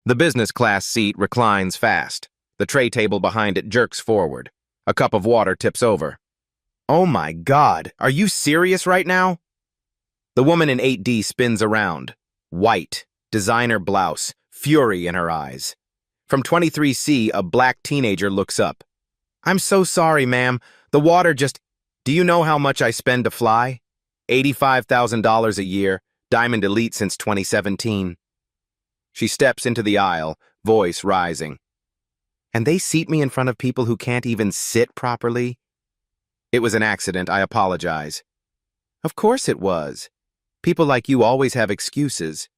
The business class seat reclines fast. The tray table behind it jerks forward. A cup of water tips over. Oh my God, are you serious right now? The woman in 8D spins around. White, designer blouse, fury in her eyes. From 23C, a black teenager looks up. I'm so sorry, ma'am. The water just... Do you know how much I spend to fly? $85,000 a year, Diamond Elite since 2017. She steps into the aisle, voice rising. And they seat me in front of people who can't even sit properly? It was an accident, I apologize. Of course it was. People like you always have excuses.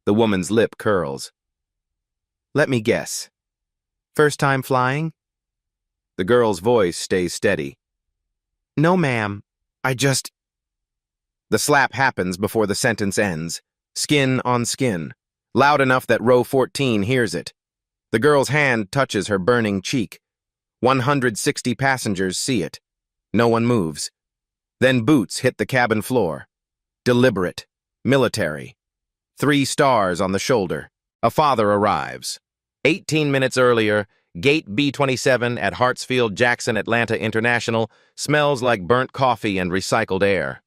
The woman's lip curls. Let me guess. First time flying? The girl's voice stays steady. No, ma'am. The slap happens before the sentence ends. Skin on skin. Loud enough that row 14 hears it. The girl's hand touches her burning cheek. 160 passengers see it. No one moves. Then boots hit the cabin floor. Deliberate. Military. 3 stars on the shoulder. A father arrives. 18 minutes earlier, Gate B27 at Hartsfield-Jackson Atlanta International smells like burnt coffee and recycled air.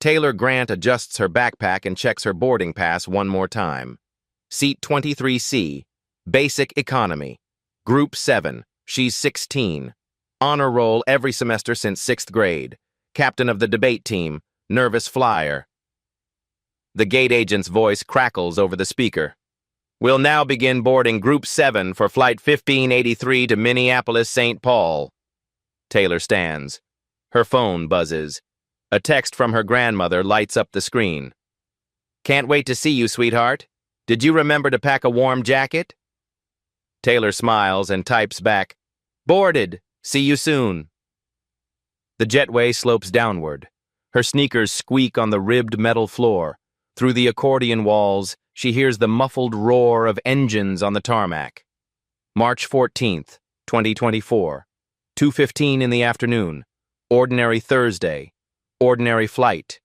Taylor Grant adjusts her backpack and checks her boarding pass one more time. Seat 23C, Basic Economy. Group 7, she's 16. Honor roll every semester since 6th grade. Captain of the debate team, nervous flyer. The gate agent's voice crackles over the speaker. We'll now begin boarding Group 7 for Flight 1583 to Minneapolis-St. Paul. Taylor stands. Her phone buzzes. A text from her grandmother lights up the screen. Can't wait to see you, sweetheart. Did you remember to pack a warm jacket? Taylor smiles and types back, Boarded. See you soon. The jetway slopes downward. Her sneakers squeak on the ribbed metal floor. Through the accordion walls, she hears the muffled roar of engines on the tarmac. March 14th, 2024. 2:15 in the afternoon. Ordinary Thursday. Ordinary flight.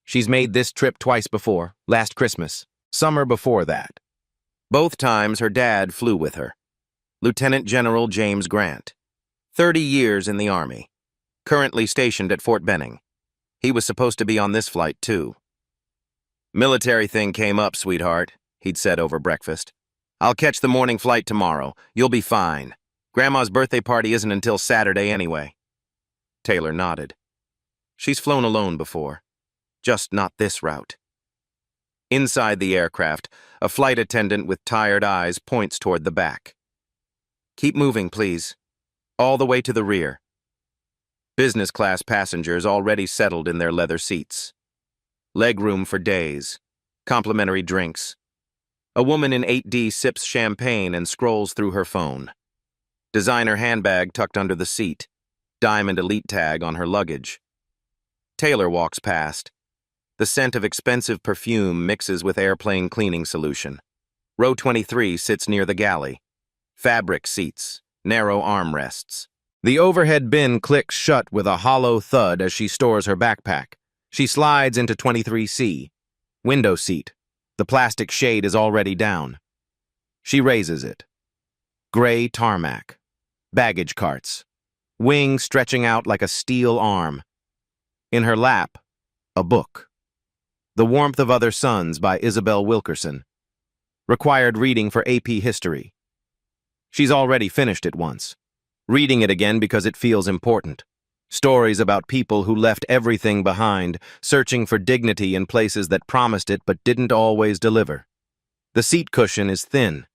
She's made this trip twice before, last Christmas, summer before that. Both times her dad flew with her. Lieutenant General James Grant. 30 years in the Army. Currently stationed at Fort Benning. He was supposed to be on this flight, too. Military thing came up, sweetheart, he'd said over breakfast. I'll catch the morning flight tomorrow. You'll be fine. Grandma's birthday party isn't until Saturday anyway. Taylor nodded. She's flown alone before. Just not this route. Inside the aircraft, a flight attendant with tired eyes points toward the back. Keep moving, please. All the way to the rear. Business class passengers already settled in their leather seats. Legroom for days. Complimentary drinks. A woman in 8D sips champagne and scrolls through her phone. Designer handbag tucked under the seat. Diamond Elite tag on her luggage. Taylor walks past. The scent of expensive perfume mixes with airplane cleaning solution. Row 23 sits near the galley. Fabric seats, narrow armrests. The overhead bin clicks shut with a hollow thud as she stores her backpack. She slides into 23C. Window seat. The plastic shade is already down. She raises it. Gray tarmac. Baggage carts. Wing stretching out like a steel arm. In her lap, a book. The Warmth of Other Suns by Isabel Wilkerson. Required reading for AP History. She's already finished it once. Reading it again because it feels important. Stories about people who left everything behind, searching for dignity in places that promised it but didn't always deliver. The seat cushion is thin.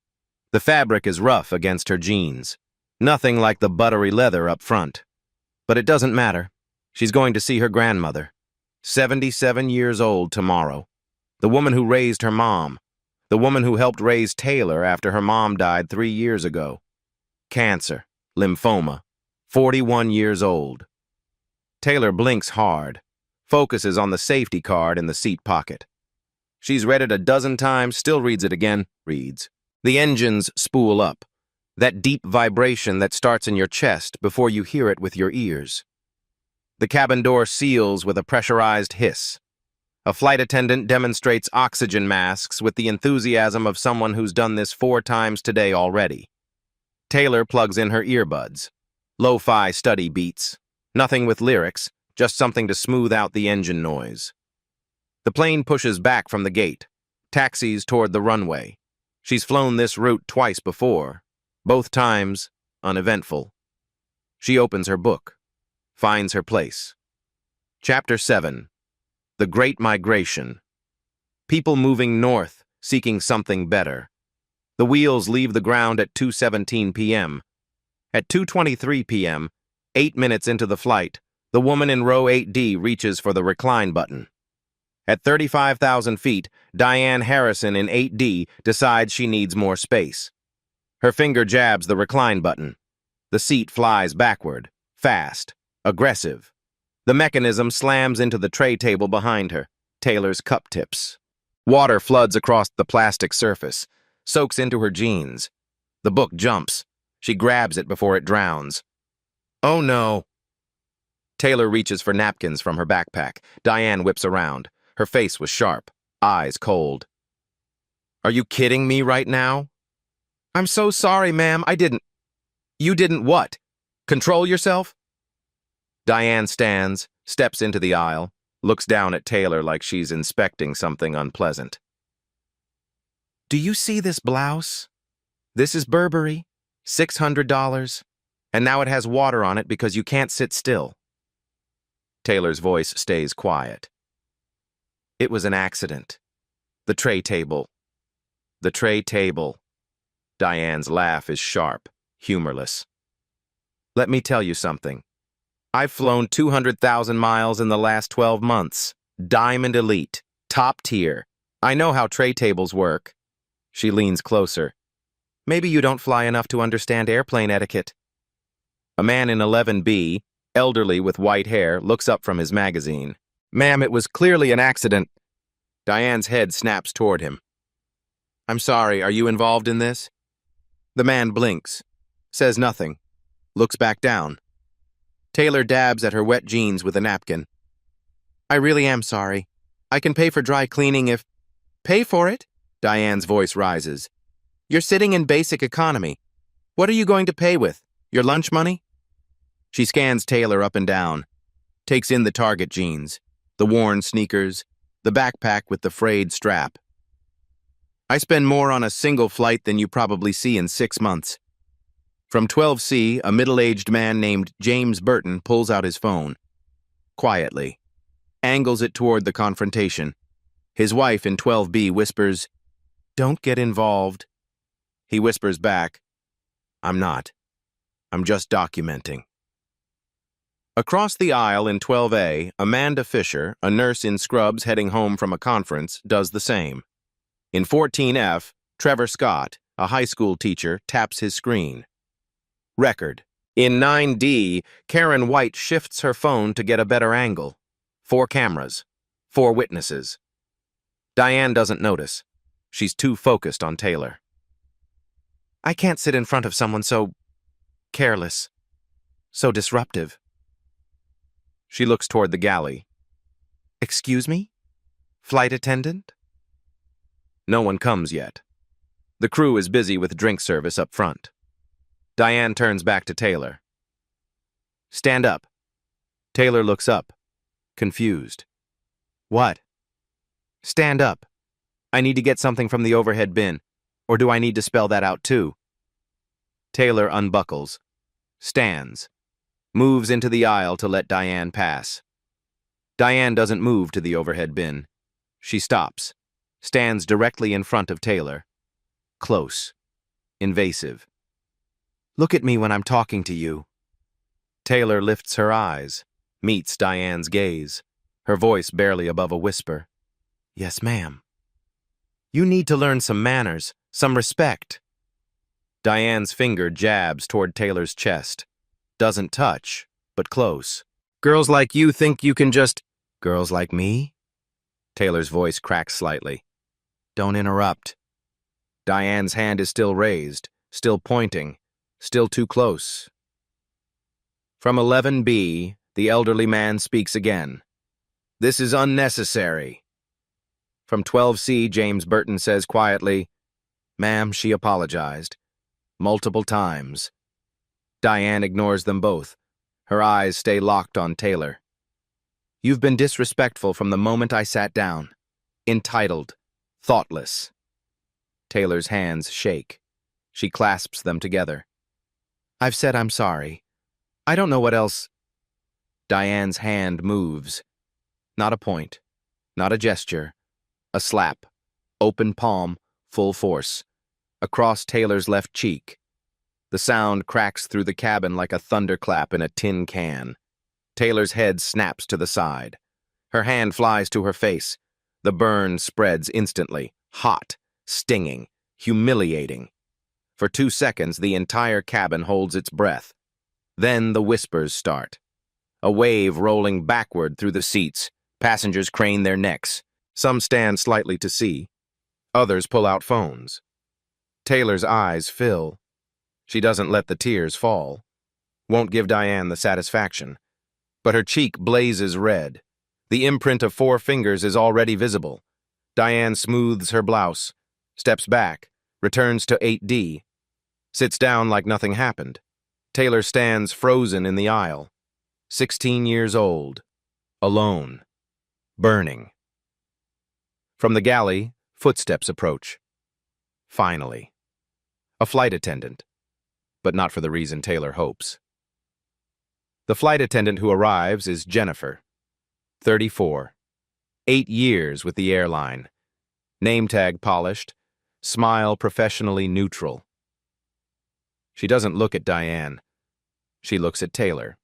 The fabric is rough against her jeans. Nothing like the buttery leather up front. But it doesn't matter. She's going to see her grandmother. 77 years old tomorrow. The woman who raised her mom. The woman who helped raise Taylor after her mom died 3 years ago. Cancer. Lymphoma. 41 years old. Taylor blinks hard, focuses on the safety card in the seat pocket. She's read it a dozen times, still reads it again, reads. The engines spool up. That deep vibration that starts in your chest before you hear it with your ears. The cabin door seals with a pressurized hiss. A flight attendant demonstrates oxygen masks with the enthusiasm of someone who's done this 4 times today already. Taylor plugs in her earbuds. Lo-fi study beats. Nothing with lyrics, just something to smooth out the engine noise. The plane pushes back from the gate, taxis toward the runway. She's flown this route twice before, both times uneventful. She opens her book, finds her place. Chapter 7. The Great Migration. People moving north, seeking something better. The wheels leave the ground at 2:17 p.m. At 2:23 p.m., 8 minutes into the flight, the woman in row 8D reaches for the recline button. At 35,000 feet, Diane Harrison in 8D decides she needs more space. Her finger jabs the recline button. The seat flies backward, fast, aggressive. The mechanism slams into the tray table behind her, Taylor's cup tips. Water floods across the plastic surface, soaks into her jeans. The book jumps. She grabs it before it drowns. Oh no! Taylor reaches for napkins from her backpack. Diane whips around. Her face was sharp, eyes cold. Are you kidding me right now? I'm so sorry, ma'am. I didn't. You didn't what? Control yourself? Diane stands, steps into the aisle, looks down at Taylor like she's inspecting something unpleasant. Do you see this blouse? This is Burberry, $600, and now it has water on it because you can't sit still. Taylor's voice stays quiet. It was an accident. The tray table. The tray table. Diane's laugh is sharp, humorless. Let me tell you something. I've flown 200,000 miles in the last 12 months. Diamond Elite. Top tier. I know how tray tables work. She leans closer. Maybe you don't fly enough to understand airplane etiquette. A man in 11B, elderly with white hair, looks up from his magazine. Ma'am, it was clearly an accident. Diane's head snaps toward him. I'm sorry, are you involved in this? The man blinks, says nothing, looks back down. Taylor dabs at her wet jeans with a napkin. I really am sorry. I can pay for dry cleaning if... Pay for it? Diane's voice rises. You're sitting in basic economy. What are you going to pay with? Your lunch money? She scans Taylor up and down, takes in the Target jeans, the worn sneakers, the backpack with the frayed strap. I spend more on a single flight than you probably see in 6 months. From 12C, a middle-aged man named James Burton pulls out his phone. Quietly. Angles it toward the confrontation. His wife in 12B whispers, Don't get involved. He whispers back, I'm not. I'm just documenting. Across the aisle in 12A, Amanda Fisher, a nurse in scrubs heading home from a conference, does the same. In 14F, Trevor Scott, a high school teacher, taps his screen. Record. In 9D, Karen White shifts her phone to get a better angle. 4 cameras. 4 witnesses. Diane doesn't notice. She's too focused on Taylor. I can't sit in front of someone so careless, so disruptive. She looks toward the galley. Excuse me? Flight attendant? No one comes yet. The crew is busy with drink service up front. Diane turns back to Taylor. Stand up. Taylor looks up, confused. What? Stand up. I need to get something from the overhead bin. Or do I need to spell that out too? Taylor unbuckles, stands, moves into the aisle to let Diane pass. Diane doesn't move to the overhead bin. She stops, stands directly in front of Taylor. Close, invasive. Look at me when I'm talking to you. Taylor lifts her eyes, meets Diane's gaze, her voice barely above a whisper. Yes, ma'am. You need to learn some manners, some respect. Diane's finger jabs toward Taylor's chest. Doesn't touch, but close. Girls like you think you can just... Girls like me? Taylor's voice cracks slightly. Don't interrupt. Diane's hand is still raised, still pointing, still too close. From 11B, the elderly man speaks again. This is unnecessary. From 12C, James Burton says quietly, "Ma'am, she apologized. Multiple times." Diane ignores them both. Her eyes stay locked on Taylor. "You've been disrespectful from the moment I sat down. Entitled. Thoughtless." Taylor's hands shake. She clasps them together. "I've said I'm sorry. I don't know what else." Diane's hand moves. Not a point. Not a gesture. A slap. Open palm, full force. Across Taylor's left cheek. The sound cracks through the cabin like a thunderclap in a tin can. Taylor's head snaps to the side. Her hand flies to her face. The burn spreads instantly. Hot. Stinging. Humiliating. For 2 seconds, the entire cabin holds its breath. Then the whispers start. A wave rolling backward through the seats. Passengers crane their necks. Some stand slightly to see. Others pull out phones. Taylor's eyes fill. She doesn't let the tears fall. Won't give Diane the satisfaction. But her cheek blazes red. The imprint of 4 fingers is already visible. Diane smooths her blouse, steps back, returns to 8D, sits down like nothing happened. Taylor stands frozen in the aisle. 16 years old. Alone. Burning. From the galley, footsteps approach. Finally. A flight attendant. But not for the reason Taylor hopes. The flight attendant who arrives is Jennifer, 34. 8 years with the airline. Name tag polished, smile professionally neutral. She doesn't look at Diane. She looks at Taylor.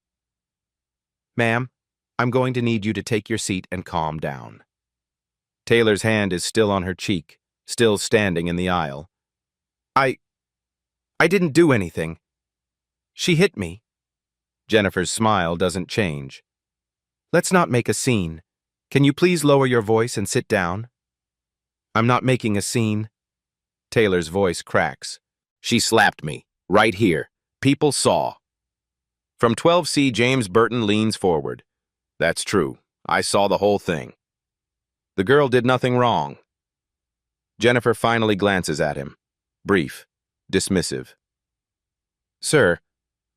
"Ma'am, I'm going to need you to take your seat and calm down." Taylor's hand is still on her cheek, still standing in the aisle. I didn't do anything. She hit me." Jennifer's smile doesn't change. "Let's not make a scene. Can you please lower your voice and sit down?" "I'm not making a scene." Taylor's voice cracks. "She slapped me, right here. People saw." From 12C, James Burton leans forward. "That's true. I saw the whole thing." "The girl did nothing wrong." Jennifer finally glances at him. Brief. Dismissive. "Sir,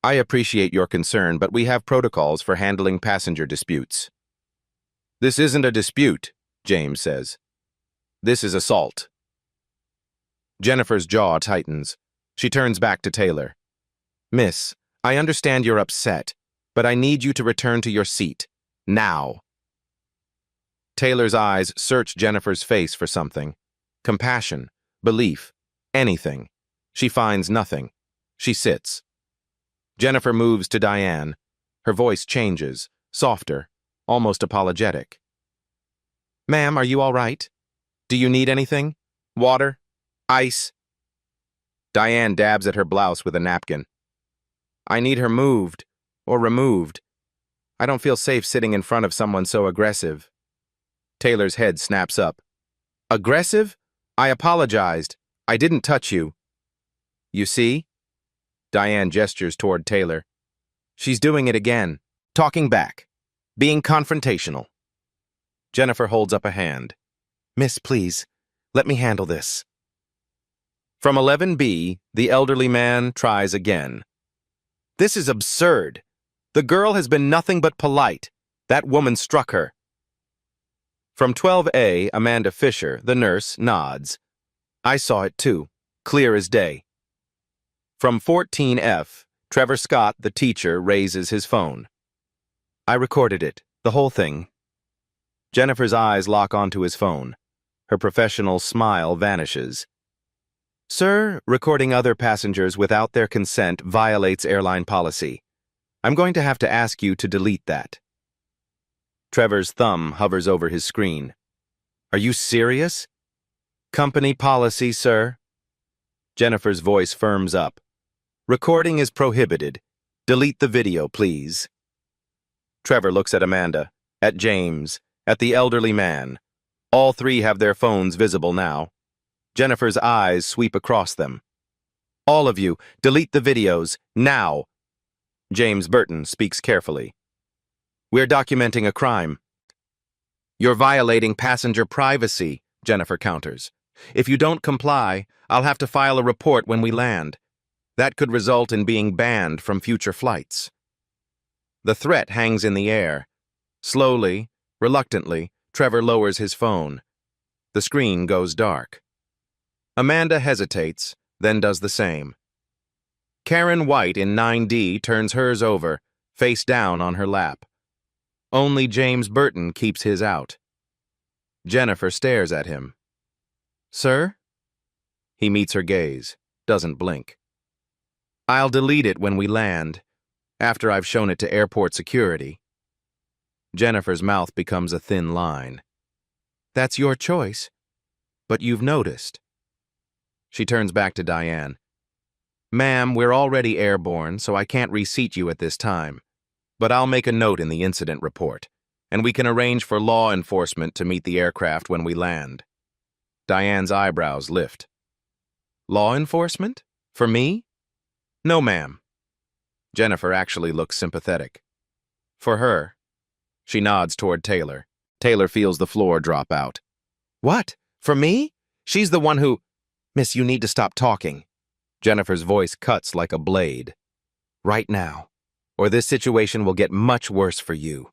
I appreciate your concern, but we have protocols for handling passenger disputes." "This isn't a dispute," James says. "This is assault." Jennifer's jaw tightens. She turns back to Taylor. "Miss, I understand you're upset, but I need you to return to your seat. Now." Taylor's eyes search Jennifer's face for something. Compassion, belief, anything. She finds nothing. She sits. Jennifer moves to Diane. Her voice changes, softer, almost apologetic. "Ma'am, are you all right? Do you need anything? Water? Ice?" Diane dabs at her blouse with a napkin. "I need her moved, or removed. I don't feel safe sitting in front of someone so aggressive." Taylor's head snaps up. "Aggressive? I apologized. I didn't touch you." "You see?" Diane gestures toward Taylor. "She's doing it again. Talking back. Being confrontational." Jennifer holds up a hand. "Miss, please, let me handle this." From 11B, the elderly man tries again. "This is absurd. The girl has been nothing but polite. That woman struck her." From 12A, Amanda Fisher, the nurse, nods. "I saw it too, clear as day." From 14F, Trevor Scott, the teacher, raises his phone. "I recorded it, the whole thing." Jennifer's eyes lock onto his phone. Her professional smile vanishes. "Sir, recording other passengers without their consent violates airline policy. I'm going to have to ask you to delete that." Trevor's thumb hovers over his screen. "Are you serious?" "Company policy, sir." Jennifer's voice firms up. "Recording is prohibited. Delete the video, please." Trevor looks at Amanda, at James, at the elderly man. All 3 have their phones visible now. Jennifer's eyes sweep across them. "All of you, delete the videos, now." James Burton speaks carefully. "We're documenting a crime. You're violating passenger privacy. Jennifer counters. "If you don't comply, I'll have to file a report when we land. That could result in being banned from future flights." The threat hangs in the air. Slowly, reluctantly, Trevor lowers his phone. The screen goes dark. Amanda hesitates, then does the same. Karen White in 9D turns hers over, face down on her lap. Only James Burton keeps his out. Jennifer stares at him. "Sir?" He meets her gaze, doesn't blink. "I'll delete it when we land, after I've shown it to airport security." Jennifer's mouth becomes a thin line. "That's your choice, but you've noticed." She turns back to Diane. "Ma'am, we're already airborne, so I can't reseat you at this time. But I'll make a note in the incident report, and we can arrange for law enforcement to meet the aircraft when we land." Diane's eyebrows lift. "Law enforcement? For me?" "No, ma'am." Jennifer actually looks sympathetic. "For her." She nods toward Taylor. Taylor feels the floor drop out. "What? For me? She's the one who—" "Miss, you need to stop talking." Jennifer's voice cuts like a blade. "Right now, or this situation will get much worse for you."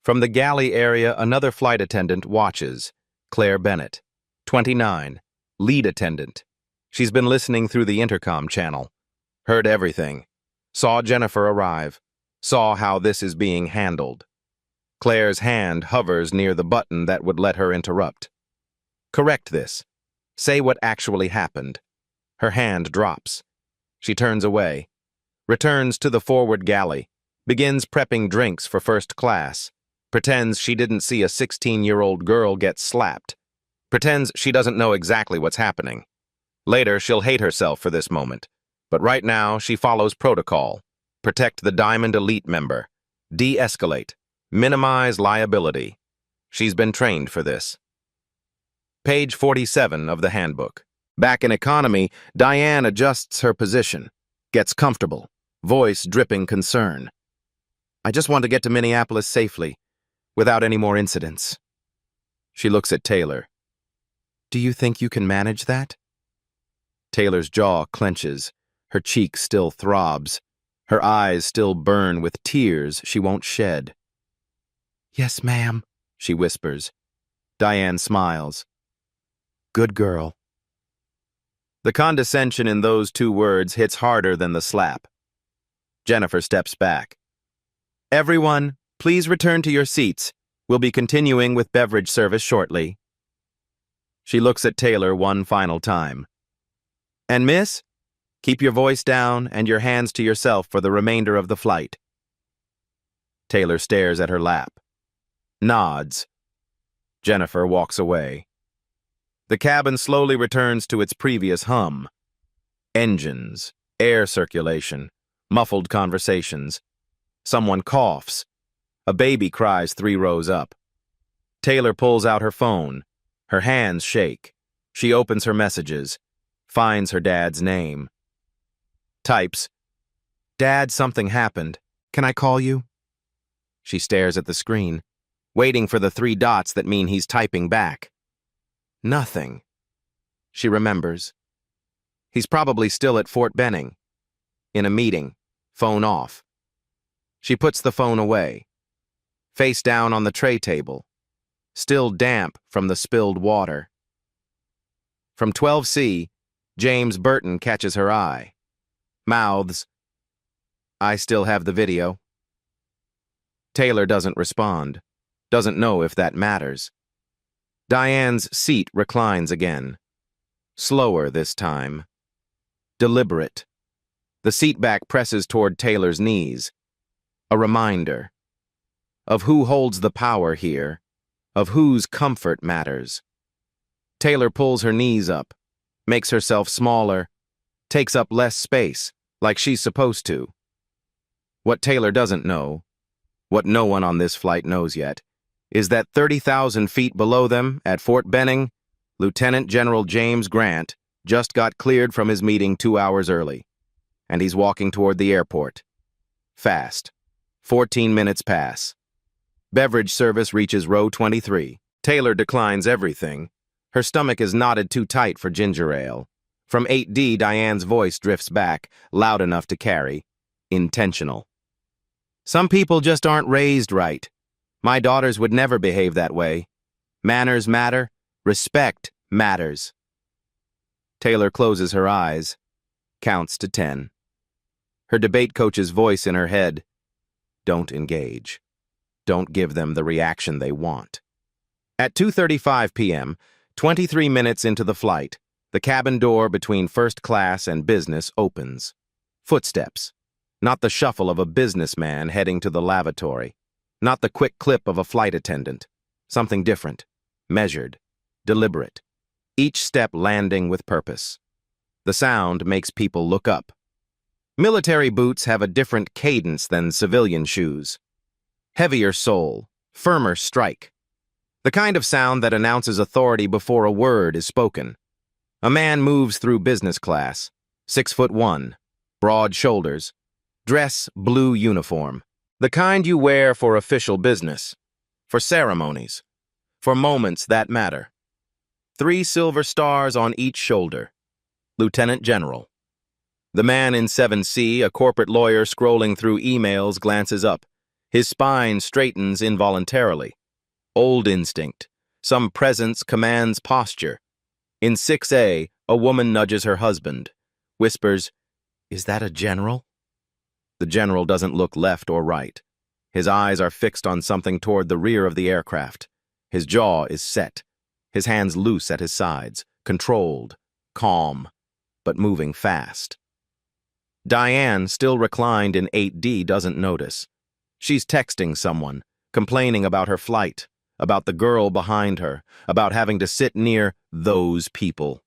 From the galley area, another flight attendant watches. Claire Bennett, 29, lead attendant. She's been listening through the intercom channel. Heard everything. Saw Jennifer arrive. Saw how this is being handled. Claire's hand hovers near the button that would let her interrupt. "Correct this. Say what actually happened." Her hand drops. She turns away. Returns to the forward galley. Begins prepping drinks for first class. Pretends she didn't see a 16-year-old girl get slapped. Pretends she doesn't know exactly what's happening. Later, she'll hate herself for this moment. But right now, she follows protocol. Protect the Diamond Elite member. De-escalate. Minimize liability. She's been trained for this. Page 47 of the handbook. Back in economy, Diane adjusts her position. Gets comfortable. Voice dripping concern. "I just want to get to Minneapolis safely, without any more incidents." She looks at Taylor. "Do you think you can manage that?" Taylor's jaw clenches. Her cheek still throbs. Her eyes still burn with tears she won't shed. "Yes, ma'am," she whispers. Diane smiles. "Good girl." The condescension in those two words hits harder than the slap. Jennifer steps back. "Everyone, please return to your seats. We'll be continuing with beverage service shortly." She looks at Taylor one final time. "And miss, keep your voice down and your hands to yourself for the remainder of the flight." Taylor stares at her lap. Nods. Jennifer walks away. The cabin slowly returns to its previous hum. Engines, air circulation, muffled conversations. Someone coughs. A baby cries 3 rows up. Taylor pulls out her phone. Her hands shake. She opens her messages. Finds her dad's name. Types, "Dad, something happened. Can I call you?" She stares at the screen, waiting for the 3 dots that mean he's typing back. Nothing. She remembers. He's probably still at Fort Benning. In a meeting. Phone off. She puts the phone away. Face down on the tray table. Still damp from the spilled water. From 12C, James Burton catches her eye. Mouths, "I still have the video." Taylor doesn't respond. Doesn't know if that matters. Diane's seat reclines again. Slower this time. Deliberate. The seat back presses toward Taylor's knees. A reminder. Of who holds the power here. Of whose comfort matters. Taylor pulls her knees up. Makes herself smaller. Takes up less space, like she's supposed to. What Taylor doesn't know, what no one on this flight knows yet, is that 30,000 feet below them, at Fort Benning, Lieutenant General James Grant just got cleared from his meeting 2 hours early, and he's walking toward the airport. Fast. 14 minutes pass. Beverage service reaches row 23. Taylor declines everything, Her stomach is knotted too tight for ginger ale. From 8D, Diane's voice drifts back, loud enough to carry. Intentional. Some people just aren't raised right. My daughters would never behave that way. Manners matter. Respect matters. Taylor closes her eyes, counts to 10. Her debate coach's voice in her head. Don't engage. Don't give them the reaction they want. At 2:35 p.m., 23 minutes into the flight, the cabin door between first class and business opens. Footsteps. Not the shuffle of a businessman heading to the lavatory. Not the quick clip of a flight attendant. Something different. Measured. Deliberate. Each step landing with purpose. The sound makes people look up. Military boots have a different cadence than civilian shoes. Heavier sole. Firmer strike. The kind of sound that announces authority before a word is spoken. A man moves through business class. 6'1", broad shoulders. Dress blue uniform. The kind you wear for official business. For ceremonies. For moments that matter. 3 silver stars on each shoulder. Lieutenant General. The man in 7C, a corporate lawyer scrolling through emails, glances up. His spine straightens involuntarily. Old instinct. Some presence commands posture. In 6A, a woman nudges her husband. Whispers, "Is that a general?" The general doesn't look left or right. His eyes are fixed on something toward the rear of the aircraft. His jaw is set. His hands loose at his sides, controlled, calm, but moving fast. Diane, still reclined in 8D, doesn't notice. She's texting someone, complaining about her flight, about the girl behind her, about having to sit near those people.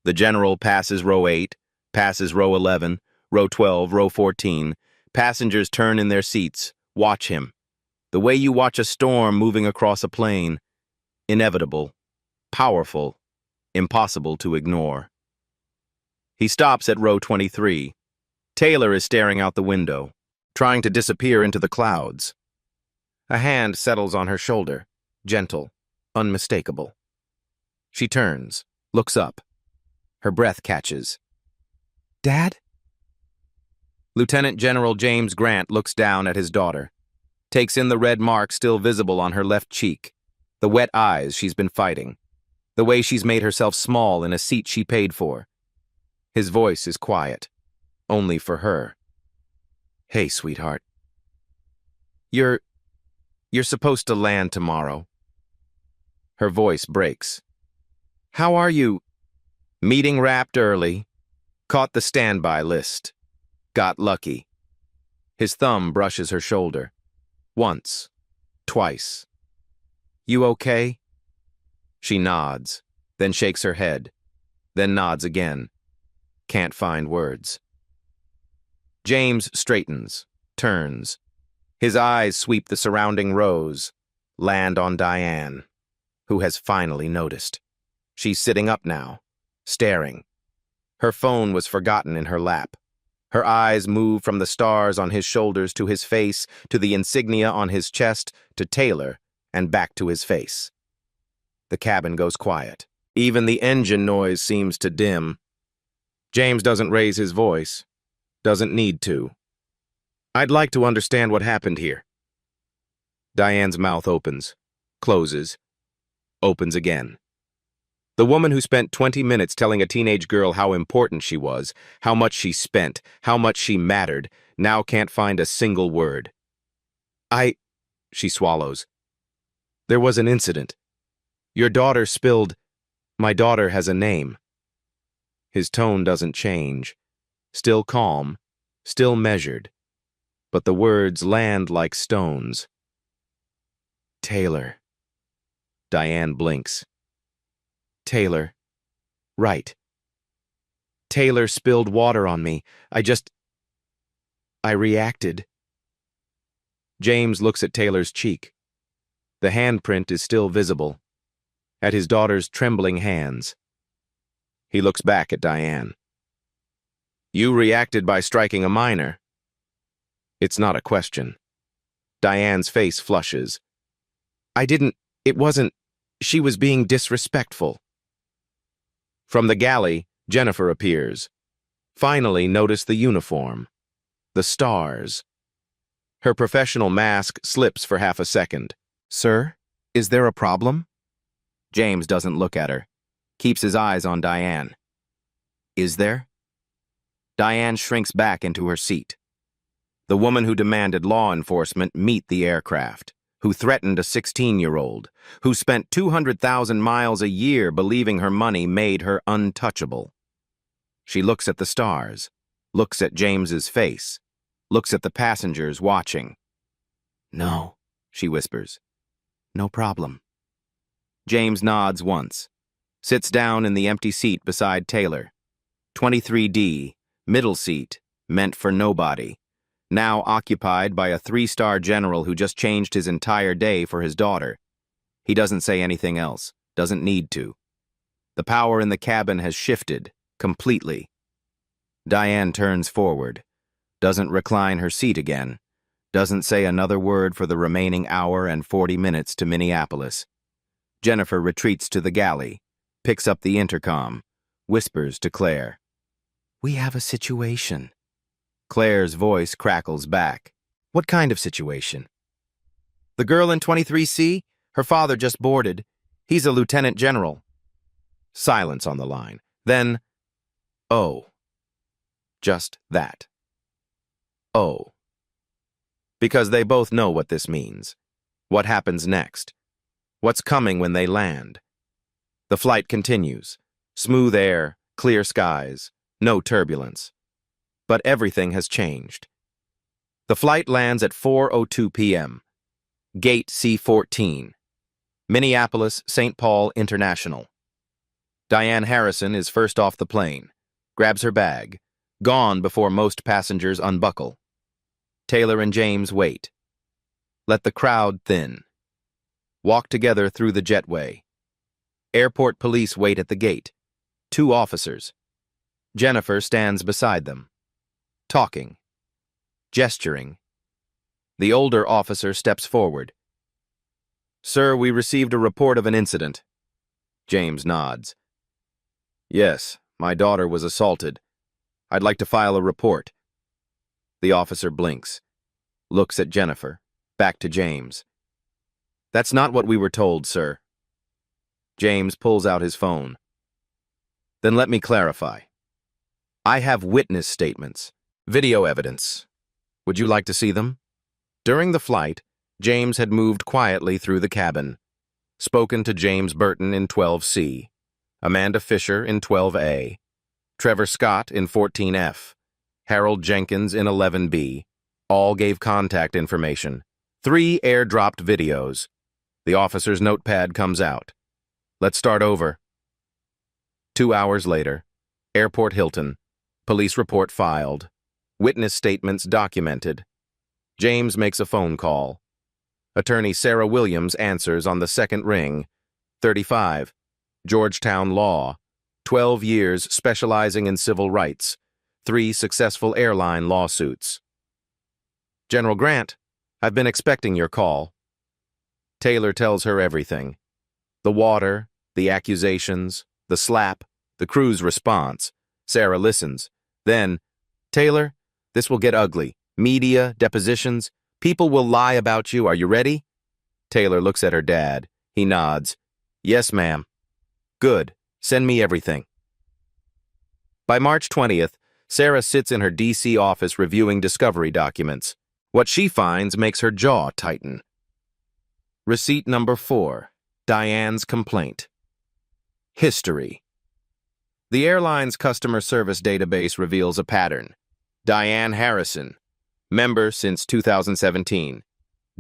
The general passes row 8, passes row 11, row 12, row 14. Passengers turn in their seats, watch him. The way you watch a storm moving across a plain. Inevitable, powerful, impossible to ignore. He stops at row 23. Taylor is staring out the window, trying to disappear into the clouds. A hand settles on her shoulder, gentle, unmistakable. She turns, looks up. Her breath catches. "Dad?" Lieutenant General James Grant looks down at his daughter, takes in the red mark still visible on her left cheek, the wet eyes she's been fighting, the way she's made herself small in a seat she paid for. His voice is quiet, only for her. "Hey, sweetheart. You're supposed to land tomorrow." Her voice breaks. "How are you?" "Meeting wrapped early. Caught the standby list. Got lucky." His thumb brushes her shoulder. Once. Twice. "You okay?" She nods, then shakes her head, then nods again. Can't find words. James straightens, turns. His eyes sweep the surrounding rows, land on Diane, who has finally noticed. She's sitting up now, staring. Her phone was forgotten in her lap. Her eyes move from the stars on his shoulders to his face, to the insignia on his chest, to Taylor, and back to his face. The cabin goes quiet. Even the engine noise seems to dim. James doesn't raise his voice. Doesn't need to. "I'd like to understand what happened here." Diane's mouth opens, closes, opens again. The woman who spent 20 minutes telling a teenage girl how important she was, how much she spent, how much she mattered, now can't find a single word. She swallows. "There was an incident. Your daughter spilled. My daughter has a name." His tone doesn't change. Still calm, still measured. But the words land like stones. "Taylor." Diane blinks. "Taylor. Right. Taylor spilled water on me. I reacted." James looks at Taylor's cheek. The handprint is still visible. At his daughter's trembling hands. He looks back at Diane. "You reacted by striking a minor." It's not a question. Diane's face flushes. It wasn't. She was being disrespectful." From the galley, Jennifer appears. Finally, notice the uniform. The stars. Her professional mask slips for half a second. "Sir, is there a problem?" James doesn't look at her. Keeps his eyes on Diane. "Is there?" Diane shrinks back into her seat. The woman who demanded law enforcement meet the aircraft, who threatened a 16-year-old, who spent 200,000 miles a year believing her money made her untouchable. She looks at the stars, looks at James's face, looks at the passengers watching. "No," she whispers. "No problem." James nods once, sits down in the empty seat beside Taylor. 23D, middle seat, meant for nobody, now occupied by a 3-star general who just changed his entire day for his daughter. He doesn't say anything else, doesn't need to. The power in the cabin has shifted, completely. Diane turns forward, doesn't recline her seat again, doesn't say another word for the remaining hour and 40 minutes to Minneapolis. Jennifer retreats to the galley, picks up the intercom, whispers to Claire. "We have a situation." Claire's voice crackles back. "What kind of situation?" "The girl in 23C? Her father just boarded. He's a lieutenant general." Silence on the line. Then, "Oh." Just that. "Oh." Because they both know what this means. What happens next. What's coming when they land. The flight continues. Smooth air, clear skies, no turbulence. But everything has changed. The flight lands at 4:02 p.m. Gate C-14. Minneapolis, St. Paul International. Diane Harrison is first off the plane, grabs her bag, gone before most passengers unbuckle. Taylor and James wait. Let the crowd thin. Walk together through the jetway. Airport police wait at the gate. 2 officers. Jennifer stands beside them. Talking. Gesturing. The older officer steps forward. "Sir, we received a report of an incident." James nods. "Yes, my daughter was assaulted. I'd like to file a report." The officer blinks, looks at Jennifer, back to James. "That's not what we were told, sir." James pulls out his phone. "Then let me clarify. I have witness statements, video evidence. Would you like to see them?" During the flight, James had moved quietly through the cabin, spoken to James Burton in 12C, Amanda Fisher in 12A, Trevor Scott in 14F, Harold Jenkins in 11B. All gave contact information. 3 airdropped videos. The officer's notepad comes out. "Let's start over." 2 hours later, Airport Hilton. Police report filed. Witness statements documented. James makes a phone call. Attorney Sarah Williams answers on the second ring. 35. Georgetown Law. 12 years specializing in civil rights. 3 successful airline lawsuits. "General Grant, I've been expecting your call." Taylor tells her everything. The water, the accusations, the slap, the crew's response. Sarah listens. Then, "Taylor, this will get ugly. Media, depositions. People will lie about you. Are you ready?" Taylor looks at her dad. He nods. "Yes, ma'am." "Good. Send me everything." By March 20th, Sarah sits in her D.C. office reviewing discovery documents. What she finds makes her jaw tighten. Receipt number 4. Diane's complaint. History. The airline's customer service database reveals a pattern. Diane Harrison, member since 2017.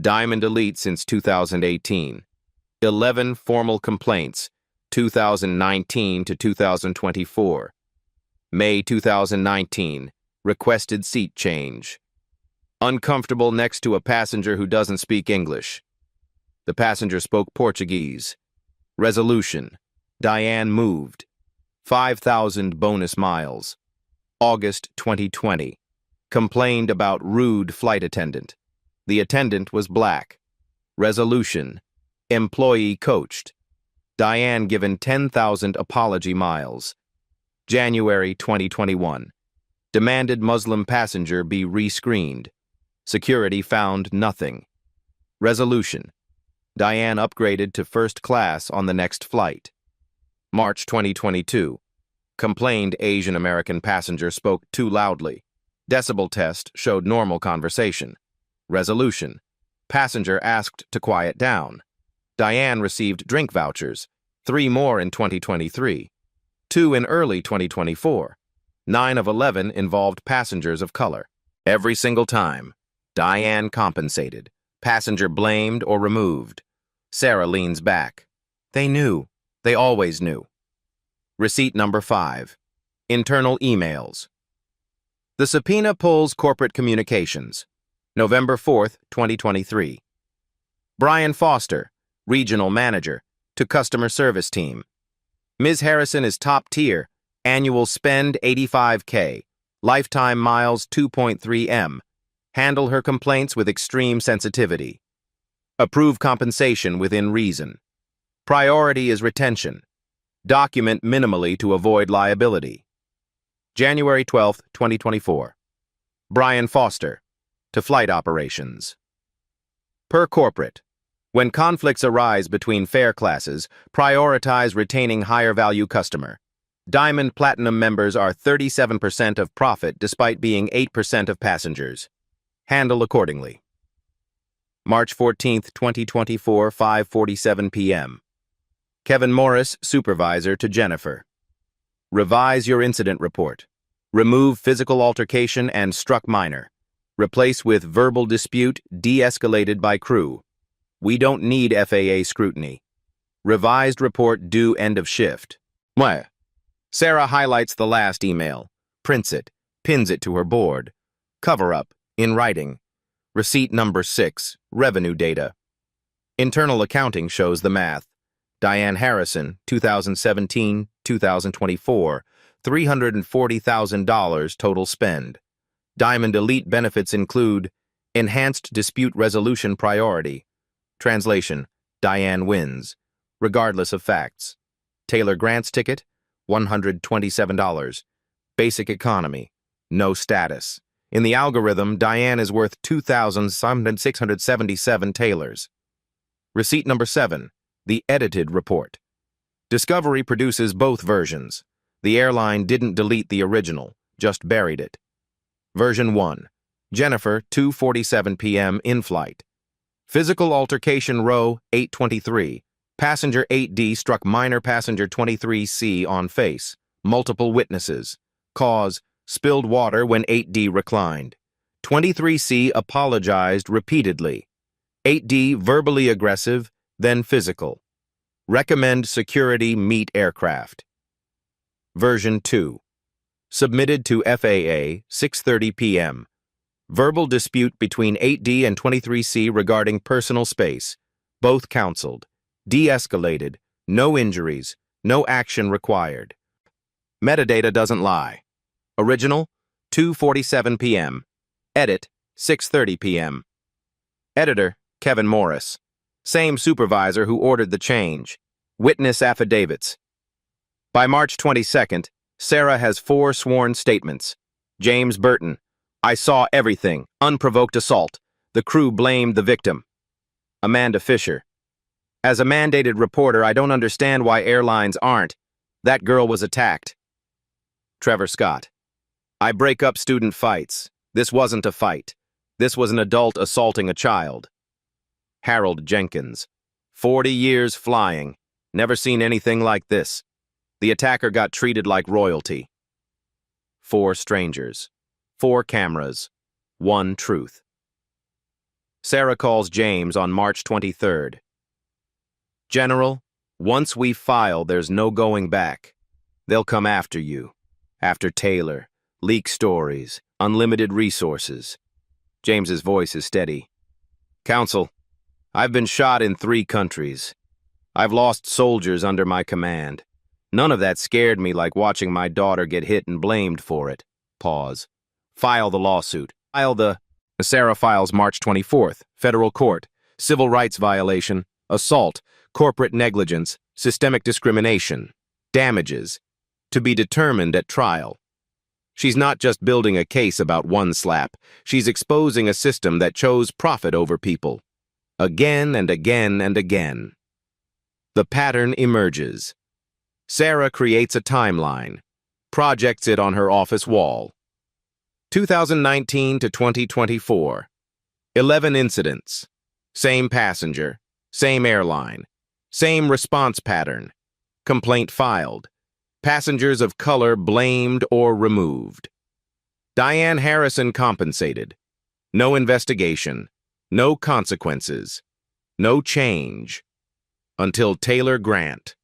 Diamond Elite since 2018. 11 formal complaints, 2019 to 2024. May 2019, requested seat change. Uncomfortable next to a passenger who doesn't speak English. The passenger spoke Portuguese. Resolution. Diane moved. 5,000 bonus miles. August 2020. Complained about rude flight attendant. The attendant was black. Resolution. Employee coached. Diane given 10,000 apology miles. January 2021. Demanded Muslim passenger be rescreened. Security found nothing. Resolution. Diane upgraded to first class on the next flight. March 2022. Complained Asian American passenger spoke too loudly. Decibel test showed normal conversation. Resolution. Passenger asked to quiet down. Diane received drink vouchers, 3 more in 2023, 2 in early 2024. 9 of 11 involved passengers of color. Every single time, Diane compensated. Passenger blamed or removed. Sarah leans back. They knew. They always knew. Receipt number 5. Internal emails. The subpoena pulls corporate communications. November 4th, 2023. Brian Foster, Regional Manager, to Customer Service Team. Ms. Harrison is top tier. Annual spend $85K. Lifetime miles 2.3 M. Handle her complaints with extreme sensitivity. Approve compensation within reason. Priority is retention. Document minimally to avoid liability. January 12, 2024. Brian Foster, to Flight Operations. Per corporate, when conflicts arise between fare classes, prioritize retaining higher value customer. Diamond Platinum members are 37% of profit despite being 8% of passengers. Handle accordingly. March 14, 2024, 5:47 p.m. Kevin Morris, Supervisor, to Jennifer. Revise your incident report. Remove physical altercation and struck minor. Replace with verbal dispute de-escalated by crew. We don't need FAA scrutiny. Revised report due end of shift. Mwah. Sarah highlights the last email, prints it, pins it to her board. Cover up, in writing. Receipt number 6, revenue data. Internal accounting shows the math. Diane Harrison, 2017-2024, $340,000 total spend. Diamond Elite benefits include enhanced dispute resolution priority. Translation, Diane wins, regardless of facts. Taylor Grant's ticket, $127. Basic economy, no status. In the algorithm, Diane is worth 2,677 Taylors. Receipt number 7, the edited report. Discovery produces both versions. The airline didn't delete the original, just buried it. Version 1, Jennifer, 2:47 p.m. in flight. Physical altercation row 823. Passenger 8D struck minor passenger 23C on face. Multiple witnesses. Cause, spilled water when 8D reclined. 23C apologized repeatedly. 8D verbally aggressive, then physical. Recommend security meet aircraft. Version 2. Submitted to FAA, 6:30 p.m. Verbal dispute between 8D and 23C regarding personal space. Both counseled. De-escalated. No injuries. No action required. Metadata doesn't lie. Original, 2:47 p.m. Edit, 6:30 p.m. Editor, Kevin Morris. Same supervisor who ordered the change. Witness affidavits. By March 22nd, Sarah has 4 sworn statements. James Burton. I saw everything. Unprovoked assault. The crew blamed the victim. Amanda Fisher. As a mandated reporter, I don't understand why airlines aren't. That girl was attacked. Trevor Scott. I break up student fights. This wasn't a fight. This was an adult assaulting a child. Harold Jenkins. 40 years flying. Never seen anything like this. The attacker got treated like royalty. 4 strangers. 4 cameras. 1 truth. Sarah calls James on March 23rd. General, once we file, there's no going back. They'll come after you. After Taylor. Leak stories. Unlimited resources. James's voice is steady. Counsel, I've been shot in 3 countries. I've lost soldiers under my command. None of that scared me like watching my daughter get hit and blamed for it. Pause. File the lawsuit. Sarah files March 24th. Federal court. Civil rights violation. Assault. Corporate negligence. Systemic discrimination. Damages. to be determined at trial. She's not just building a case about one slap, she's exposing a system that chose profit over people. Again and again and again. The pattern emerges. Sarah creates a timeline, projects it on her office wall. 2019 to 2024. 11 incidents. Same passenger, same airline, same response pattern. Complaint filed. Passengers of color blamed or removed. Diane Harrison compensated. No investigation. No consequences. No change. Until Taylor Grant.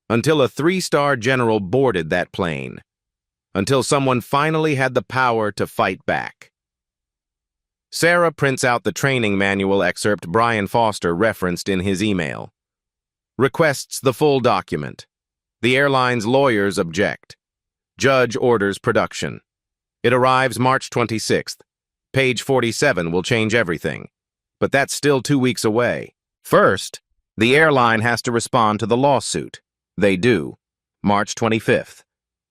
Until a 3-star general boarded that plane. Until someone finally had the power to fight back. Sarah prints out the training manual excerpt Brian Foster referenced in his email. Requests the full document. The airline's lawyers object. Judge orders production. It arrives March 26th. Page 47 will change everything. But that's still 2 weeks away. First, the airline has to respond to the lawsuit. They do. March 25th.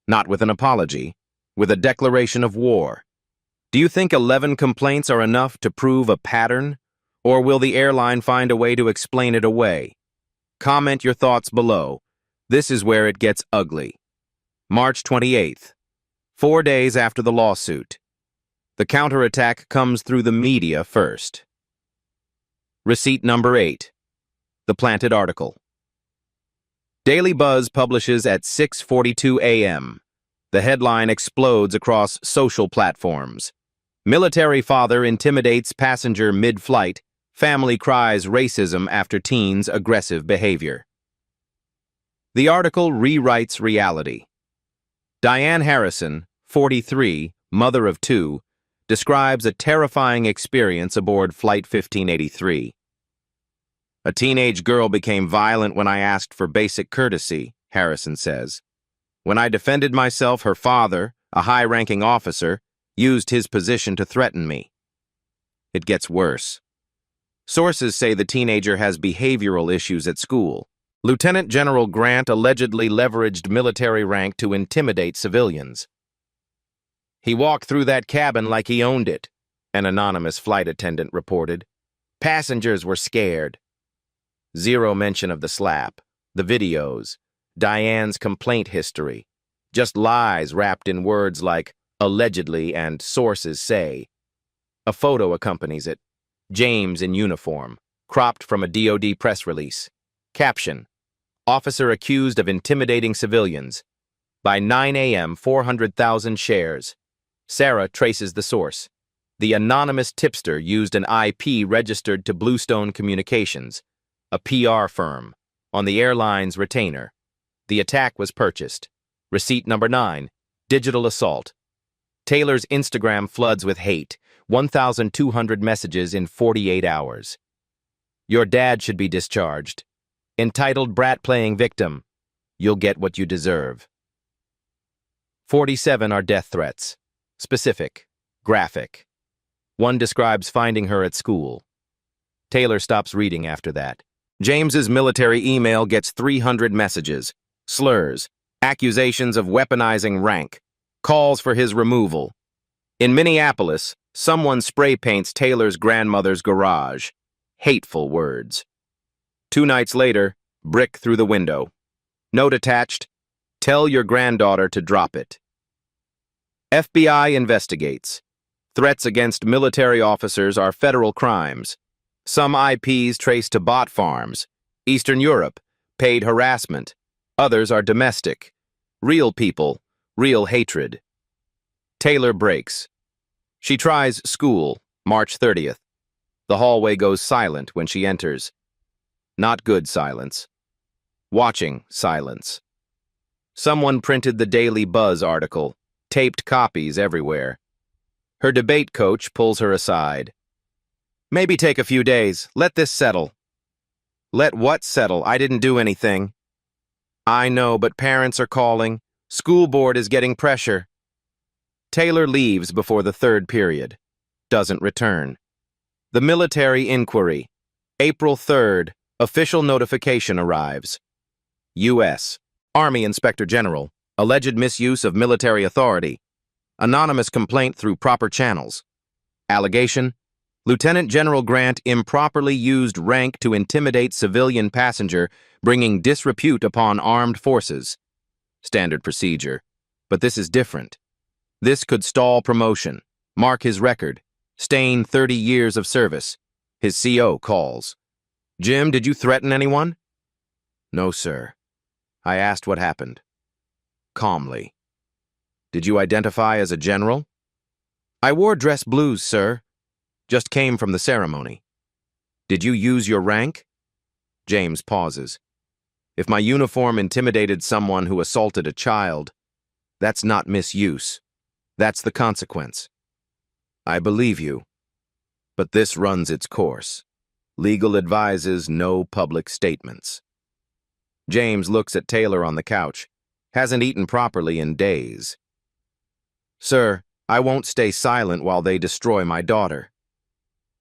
Not with an apology, with a declaration of war. Do you think 11 complaints are enough to prove a pattern? Or will the airline find a way to explain it away? Comment your thoughts below. This is where it gets ugly. March 28th. 4 days after the lawsuit. The counterattack comes through the media first. Receipt number 8. The planted article. Daily Buzz publishes at 6:42 a.m. The headline explodes across social platforms. Military father intimidates passenger mid-flight. Family cries racism after teen's aggressive behavior. The article rewrites reality. Diane Harrison, 43, mother of 2, describes a terrifying experience aboard Flight 1583. A teenage girl became violent when I asked for basic courtesy, Harrison says. When I defended myself, her father, a high-ranking officer, used his position to threaten me. It gets worse. Sources say the teenager has behavioral issues at school. Lieutenant General Grant allegedly leveraged military rank to intimidate civilians. He walked through that cabin like he owned it, an anonymous flight attendant reported. Passengers were scared. Zero mention of the slap, the videos, Diane's complaint history. Just lies wrapped in words like allegedly and sources say. A photo accompanies it. James in uniform, cropped from a DoD press release. Caption: Officer accused of intimidating civilians. By 9 a.m., 400,000 shares. Sarah traces the source. The anonymous tipster used an IP registered to Bluestone Communications, a PR firm, on the airline's retainer. The attack was purchased. Receipt number 9, digital assault. Taylor's Instagram floods with hate, 1,200 messages in 48 hours. Your dad should be discharged. Entitled brat playing victim. You'll get what you deserve. 47 are death threats. Specific. Graphic. One describes finding her at school. Taylor stops reading after that. James's military email gets 300 messages. Slurs. Accusations of weaponizing rank. Calls for his removal. In Minneapolis, someone spray paints Taylor's grandmother's garage. Hateful words. 2 nights later, brick through the window. Note attached, tell your granddaughter to drop it. FBI investigates. Threats against military officers are federal crimes. Some IPs trace to bot farms. Eastern Europe, paid harassment. Others are domestic. Real people, real hatred. Taylor breaks. She tries school, March 30th. The hallway goes silent when she enters. Not good silence. Watching silence. Someone printed the Daily Buzz article, taped copies everywhere. Her debate coach pulls her aside. Maybe take a few days. Let this settle. Let what settle? I didn't do anything. I know, but parents are calling. School board is getting pressure. Taylor leaves before the 3rd period. Doesn't return. The military inquiry. April 3rd. Official notification arrives. U.S. Army Inspector General, Alleged misuse of military authority. Anonymous complaint through proper channels. Allegation: Lieutenant General Grant improperly used rank to intimidate civilian passenger, bringing disrepute upon armed forces. Standard procedure. But this is different. This could stall promotion, mark his record, stain 30 years of service. His CO calls. Jim, did you threaten anyone? No, sir. I asked what happened. Calmly. Did you identify as a general? I wore dress blues, sir. Just came from the ceremony. Did you use your rank? James pauses. If my uniform intimidated someone who assaulted a child, that's not misuse. That's the consequence. I believe you. But this runs its course. Legal advises no public statements. James looks at Taylor on the couch. Hasn't eaten properly in days. Sir, I won't stay silent while they destroy my daughter.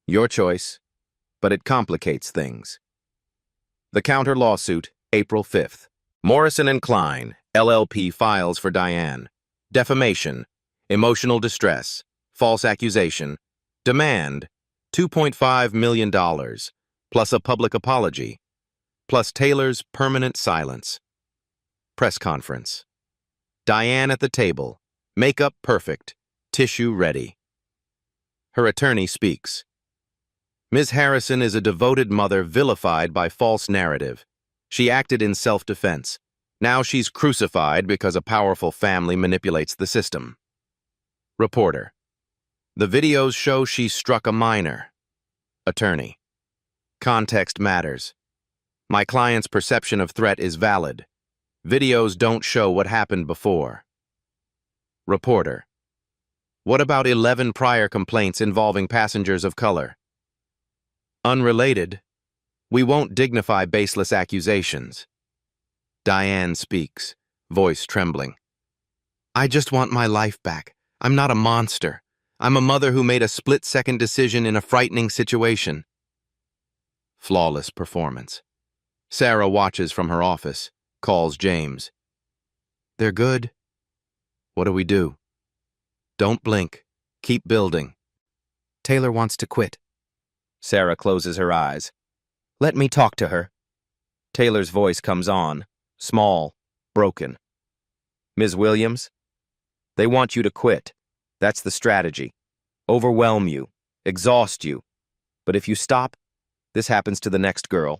Your choice, but it complicates things. The counter lawsuit, April 5th. Morrison and Klein, LLP files for Diane. Defamation, emotional distress, false accusation, demand, $2.5 million, plus a public apology, plus Taylor's permanent silence. Press conference. Diane at the table, makeup perfect, tissue ready. Her attorney speaks. Ms. Harrison is a devoted mother vilified by false narrative. She acted in self-defense. Now she's crucified because a powerful family manipulates the system. Reporter. The videos show she struck a minor. Attorney. Context matters. My client's perception of threat is valid. Videos don't show what happened before. Reporter. What about 11 prior complaints involving passengers of color? Unrelated. We won't dignify baseless accusations. Diane speaks, voice trembling. I just want my life back. I'm not a monster. I'm a mother who made a split-second decision in a frightening situation. Flawless performance. Sarah watches from her office, calls James. They're good. What do we do? Don't blink. Keep building. Taylor wants to quit. Sarah closes her eyes. Let me talk to her. Taylor's voice comes on, small, broken. Ms. Williams, they want you to quit. That's the strategy. Overwhelm you, exhaust you. But if you stop, this happens to the next girl,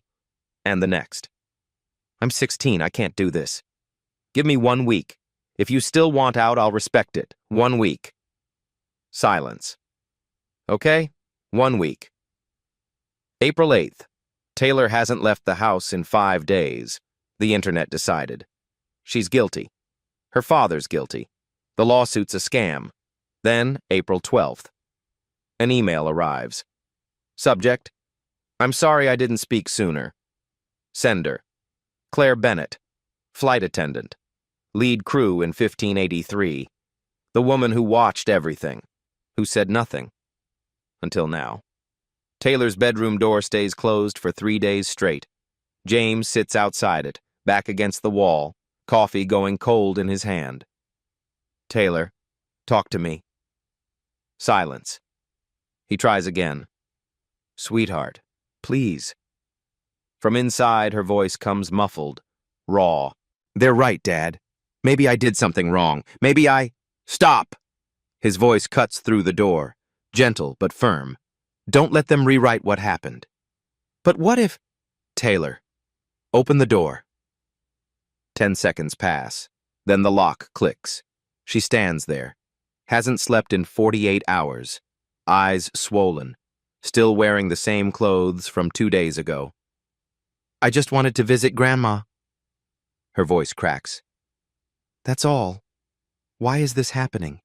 and the next. I'm 16, I can't do this. Give me 1 week. If you still want out, I'll respect it. 1 week. Silence. Okay? 1 week. April 8th. Taylor hasn't left the house in 5 days. The internet decided. She's guilty. Her father's guilty. The lawsuit's a scam. Then, April 12th. An email arrives. Subject: I'm sorry I didn't speak sooner. Sender: Claire Bennett, flight attendant, lead crew in 1583. The woman who watched everything, who said nothing. Until now. Taylor's bedroom door stays closed for 3 days straight. James sits outside it, back against the wall, coffee going cold in his hand. Taylor, talk to me. Silence. He tries again. Sweetheart, please. From inside, her voice comes muffled, raw. They're right, Dad. Maybe I did something wrong. Maybe I... Stop! His voice cuts through the door, gentle but firm. Don't let them rewrite what happened. But what if... Taylor, open the door. 10 seconds pass. Then the lock clicks. She stands there. Hasn't slept in 48 hours. Eyes swollen. Still wearing the same clothes from 2 days ago. I just wanted to visit Grandma. Her voice cracks. That's all. Why is this happening?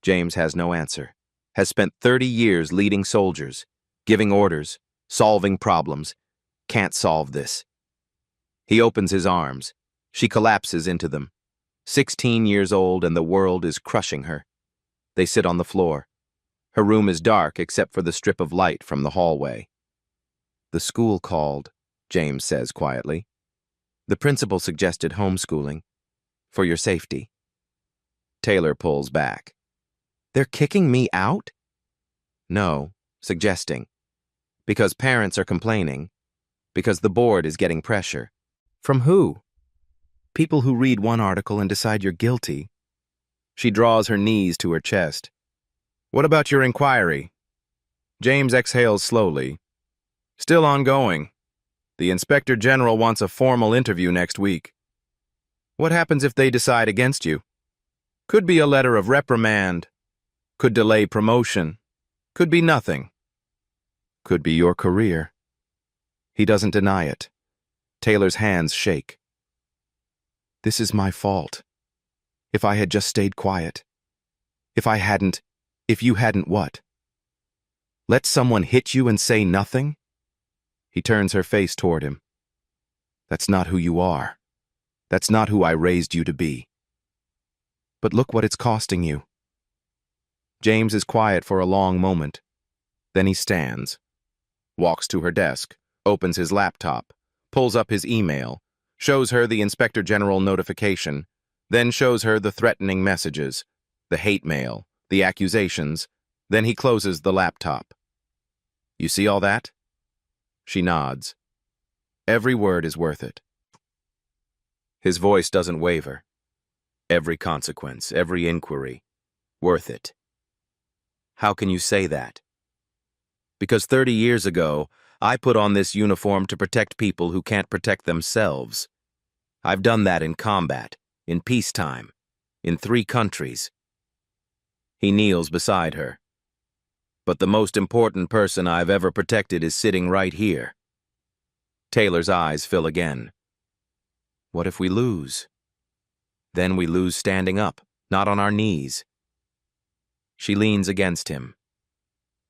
James has no answer. Has spent 30 years leading soldiers, giving orders, solving problems. Can't solve this. He opens his arms. She collapses into them. 16 years old and the world is crushing her. They sit on the floor. Her room is dark except for the strip of light from the hallway. The school called, James says quietly. The principal suggested homeschooling. For your safety. Taylor pulls back. They're kicking me out? No, suggesting. Because parents are complaining. Because the board is getting pressure. From who? People who read one article and decide you're guilty. She draws her knees to her chest. What about your inquiry? James exhales slowly. Still ongoing. The Inspector General wants a formal interview next week. What happens if they decide against you? Could be a letter of reprimand. Could delay promotion. Could be nothing. Could be your career. He doesn't deny it. Taylor's hands shake. This is my fault. If I had just stayed quiet. If you hadn't what? Let someone hit you and say nothing? He turns her face toward him. That's not who you are. That's not who I raised you to be. But look what it's costing you. James is quiet for a long moment. Then he stands, walks to her desk, opens his laptop, pulls up his email, shows her the Inspector General notification, then shows her the threatening messages, the hate mail, the accusations, then he closes the laptop. You see all that? She nods. Every word is worth it. His voice doesn't waver. Every consequence, every inquiry, worth it. How can you say that? Because 30 years ago, I put on this uniform to protect people who can't protect themselves. I've done that in combat, in peacetime, in 3 countries. He kneels beside her. But the most important person I've ever protected is sitting right here. Taylor's eyes fill again. What if we lose? Then we lose standing up, not on our knees. She leans against him.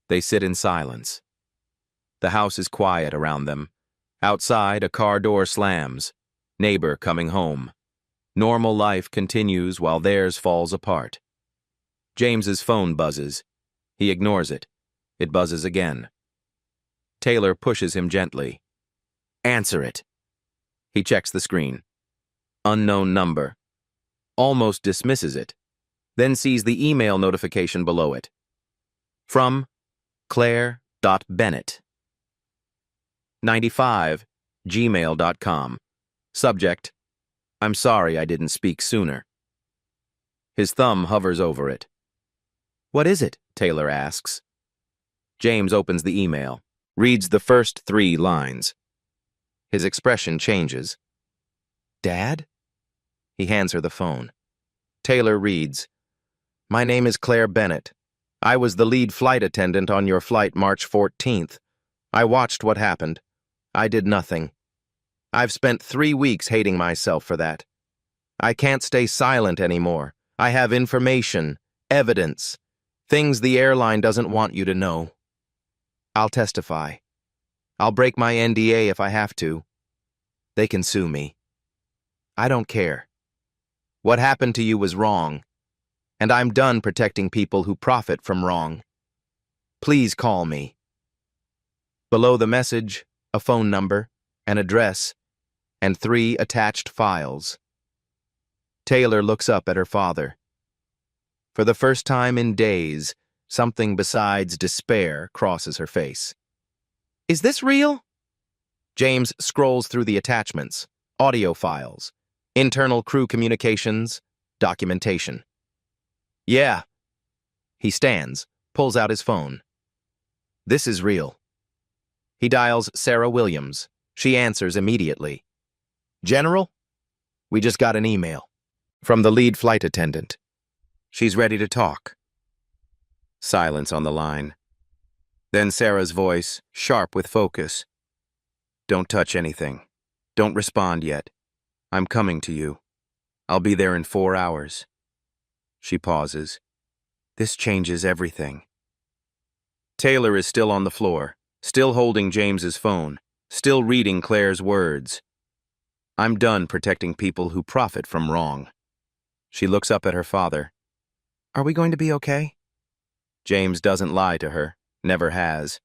They sit in silence. The house is quiet around them. Outside, a car door slams. Neighbor coming home. Normal life continues while theirs falls apart. James's phone buzzes. He ignores it. It buzzes again. Taylor pushes him gently. Answer it. He checks the screen. Unknown number. Almost dismisses it. Then sees the email notification below it. From Claire.Bennett. 95, gmail.com. Subject, I'm sorry I didn't speak sooner. His thumb hovers over it. What is it? Taylor asks. James opens the email, reads the first 3 lines. His expression changes. Dad? He hands her the phone. Taylor reads, My name is Claire Bennett. I was the lead flight attendant on your flight March 14th. I watched what happened. I did nothing. I've spent 3 weeks hating myself for that. I can't stay silent anymore. I have information, evidence, things the airline doesn't want you to know. I'll testify. I'll break my NDA if I have to. They can sue me. I don't care. What happened to you was wrong, and I'm done protecting people who profit from wrong. Please call me. Below the message, a phone number, an address, and 3 attached files. Taylor looks up at her father. For the first time in days, something besides despair crosses her face. Is this real? James scrolls through the attachments, audio files, internal crew communications, documentation. Yeah. He stands, pulls out his phone. This is real. He dials Sarah Williams. She answers immediately. General? We just got an email. From the lead flight attendant. She's ready to talk. Silence on the line. Then Sarah's voice, sharp with focus. Don't touch anything. Don't respond yet. I'm coming to you. I'll be there in 4 hours. She pauses. This changes everything. Taylor is still on the floor, still holding James's phone, still reading Claire's words. I'm done protecting people who profit from wrong. She looks up at her father. Are we going to be okay? James doesn't lie to her, never has.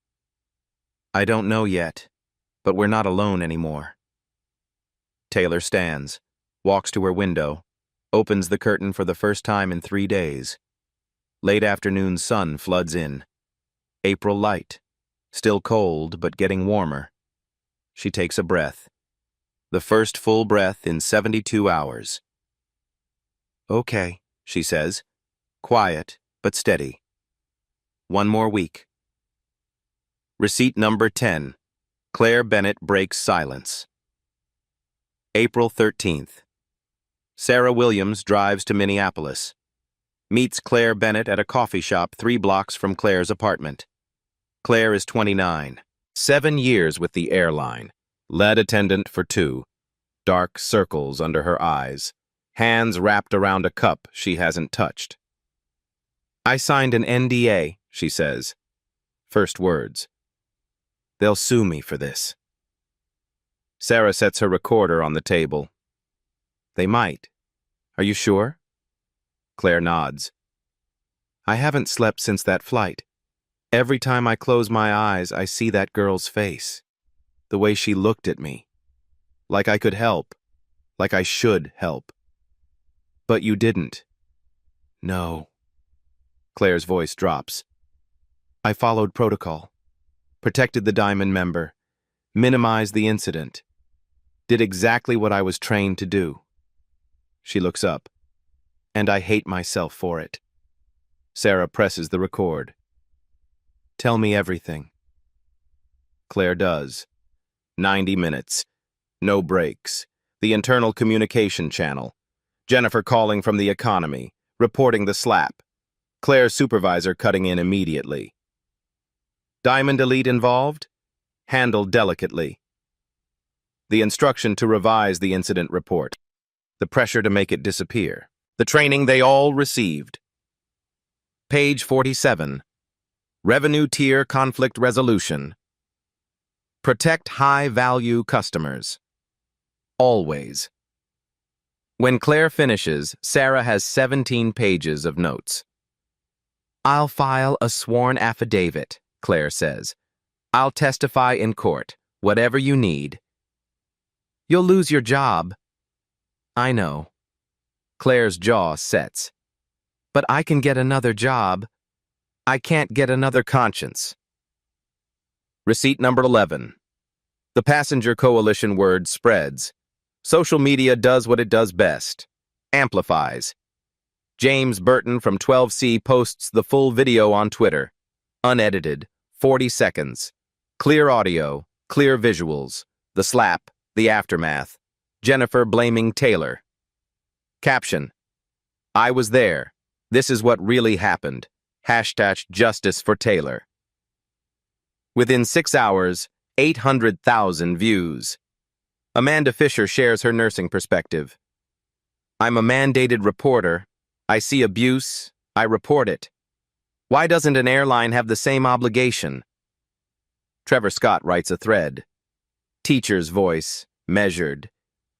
I don't know yet, but we're not alone anymore. Taylor stands, walks to her window, opens the curtain for the first time in 3 days. Late afternoon sun floods in. April light. Still cold, but getting warmer. She takes a breath. The first full breath in 72 hours. Okay, she says. Quiet, but steady. 1 more week. Receipt number 10. Claire Bennett breaks silence. April 13th. Sarah Williams drives to Minneapolis. Meets Claire Bennett at a coffee shop 3 blocks from Claire's apartment. Claire is 29. 7 years with the airline. Lead attendant for 2. Dark circles under her eyes. Hands wrapped around a cup she hasn't touched. I signed an NDA, she says. First words. They'll sue me for this. Sarah sets her recorder on the table. They might. Are you sure? Claire nods. I haven't slept since that flight. Every time I close my eyes, I see that girl's face. The way she looked at me. Like I could help. Like I should help. But you didn't. No. Claire's voice drops. I followed protocol. Protected the Diamond member. Minimized the incident. Did exactly what I was trained to do. She looks up. And I hate myself for it. Sarah presses the record. Tell me everything. Claire does. 90 minutes. No breaks. The internal communication channel. Jennifer calling from the economy, reporting the slap. Claire's supervisor cutting in immediately. Diamond Elite involved? Handled delicately. The instruction to revise the incident report. The pressure to make it disappear. The training they all received. Page 47. Revenue tier conflict resolution. Protect high-value customers. Always. When Claire finishes, Sarah has 17 pages of notes. I'll file a sworn affidavit, Claire says. I'll testify in court, whatever you need. You'll lose your job. I know. Claire's jaw sets. But I can get another job. I can't get another conscience. Receipt number 11. The passenger coalition word spreads. Social media does what it does best. Amplifies. James Burton from 12C posts the full video on Twitter. Unedited. 40 seconds. Clear audio. Clear visuals. The slap. The aftermath. Jennifer blaming Taylor. Caption. I was there. This is what really happened. Hashtag justice for Taylor. Within 6 hours, 800,000 views. Amanda Fisher shares her nursing perspective. I'm a mandated reporter. I see abuse. I report it. Why doesn't an airline have the same obligation? Trevor Scott writes a thread. Teacher's voice, measured,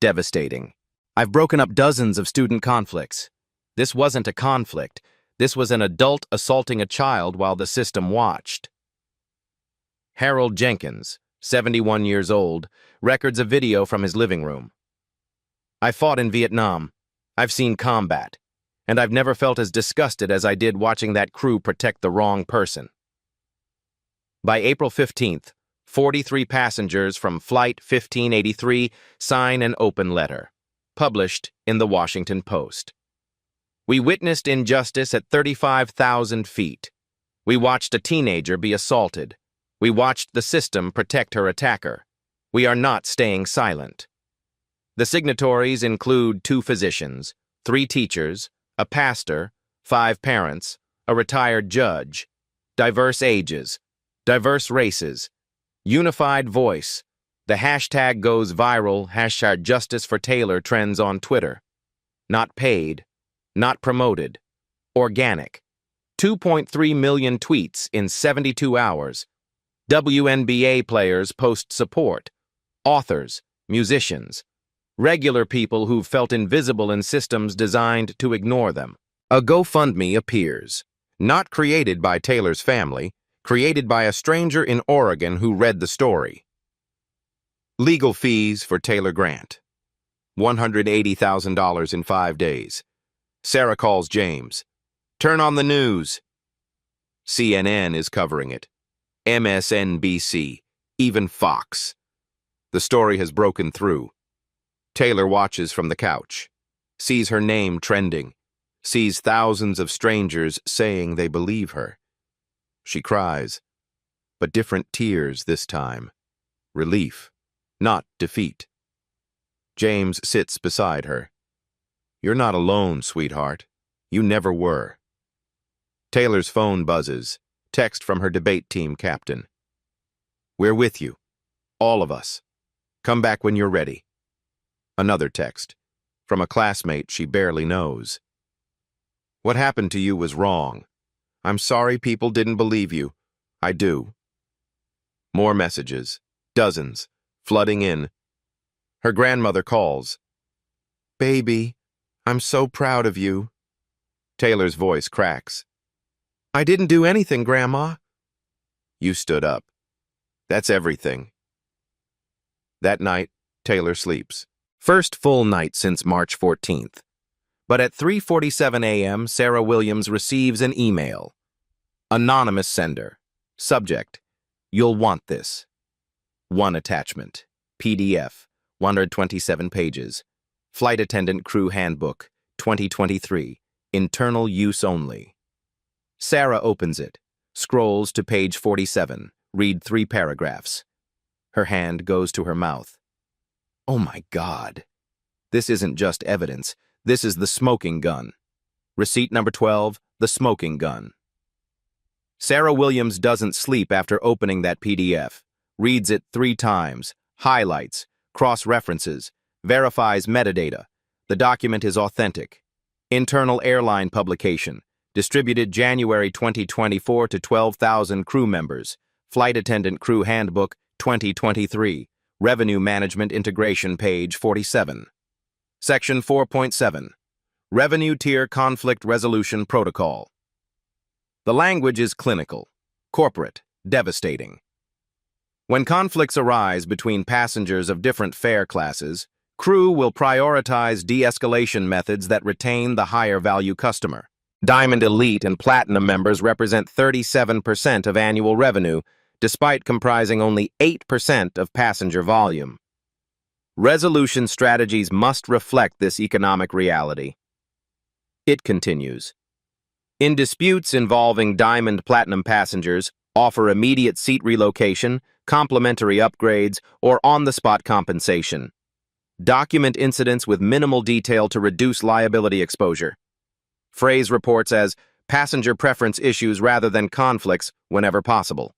devastating. I've broken up dozens of student conflicts. This wasn't a conflict. This was an adult assaulting a child while the system watched. Harold Jenkins, 71 years old, records a video from his living room. I fought in Vietnam. I've seen combat. And I've never felt as disgusted as I did watching that crew protect the wrong person. By April 15th, 43 passengers from Flight 1583 sign an open letter. Published in the Washington Post. We witnessed injustice at 35,000 feet. We watched a teenager be assaulted. We watched the system protect her attacker. We are not staying silent. The signatories include 2 physicians, 3 teachers, a pastor, 5 parents, a retired judge, diverse ages, diverse races, unified voice. The hashtag goes viral, hashtag Justice for Taylor trends on Twitter. Not paid, not promoted, organic. 2.3 million tweets in 72 hours. WNBA players post support. Authors, musicians, regular people who've felt invisible in systems designed to ignore them. A GoFundMe appears. Not created by Taylor's family, created by a stranger in Oregon who read the story. Legal fees for Taylor Grant. $180,000 in 5 days. Sarah calls James. Turn on the news. CNN is covering it. MSNBC, even Fox. The story has broken through. Taylor watches from the couch, sees her name trending, sees thousands of strangers saying they believe her. She cries, but different tears this time. Relief, not defeat. James sits beside her. You're not alone, sweetheart. You never were. Taylor's phone buzzes. Text from her debate team captain. We're with you. All of us. Come back when you're ready. Another text. From a classmate she barely knows. What happened to you was wrong. I'm sorry people didn't believe you. I do. More messages. Dozens. Flooding in. Her grandmother calls. Baby, I'm so proud of you. Taylor's voice cracks. I didn't do anything, Grandma. You stood up. That's everything. That night, Taylor sleeps. First full night since March 14th. But at 3:47 a.m., Sarah Williams receives an email. Anonymous sender. Subject. You'll want this. One attachment. PDF. 127 pages. Flight Attendant Crew Handbook. 2023. Internal use only. Sarah opens it, scrolls to page 47, read 3 paragraphs. Her hand goes to her mouth. Oh my God. This isn't just evidence. This is the smoking gun. Receipt number 12, the smoking gun. Sarah Williams doesn't sleep after opening that PDF, reads it 3 times, highlights, cross-references, verifies metadata. The document is authentic. Internal airline publication. Distributed January 2024 to 12,000 crew members. Flight Attendant Crew Handbook 2023. Revenue Management Integration, page 47. Section 4.7. Revenue Tier Conflict Resolution Protocol. The language is clinical, corporate, devastating. When conflicts arise between passengers of different fare classes, crew will prioritize de-escalation methods that retain the higher-value customer. Diamond Elite and Platinum members represent 37% of annual revenue, despite comprising only 8% of passenger volume. Resolution strategies must reflect this economic reality. It continues. In disputes involving Diamond Platinum passengers, offer immediate seat relocation, complimentary upgrades, or on-the-spot compensation. Document incidents with minimal detail to reduce liability exposure. Phrase reports as passenger preference issues rather than conflicts whenever possible.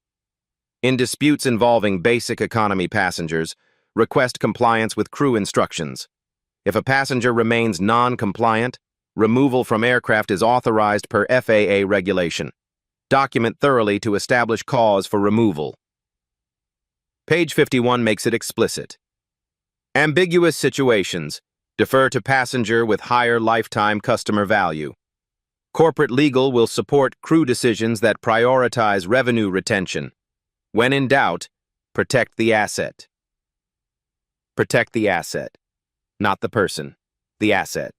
In disputes involving basic economy passengers, request compliance with crew instructions. If a passenger remains non-compliant, removal from aircraft is authorized per FAA regulation. Document thoroughly to establish cause for removal. Page 51 makes it explicit. Ambiguous situations. Defer to passenger with higher lifetime customer value. Corporate legal will support crew decisions that prioritize revenue retention. When in doubt, protect the asset. Protect the asset. Not the person. The asset.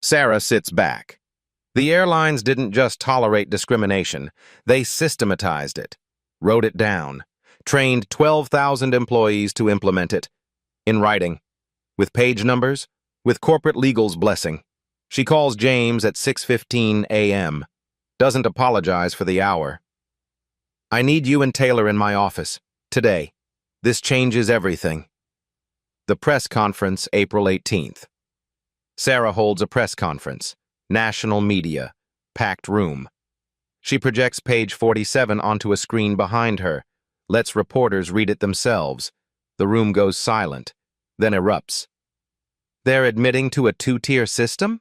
Sarah sits back. The airlines didn't just tolerate discrimination, they systematized it, wrote it down, trained 12,000 employees to implement it. In writing, with page numbers, with corporate legal's blessing. She calls James at 6:15 a.m., doesn't apologize for the hour. I need you and Taylor in my office, today. This changes everything. The press conference, April 18th. Sarah holds a press conference. National media. Packed room. She projects page 47 onto a screen behind her, lets reporters read it themselves. The room goes silent, then erupts. They're admitting to a 2-tier system?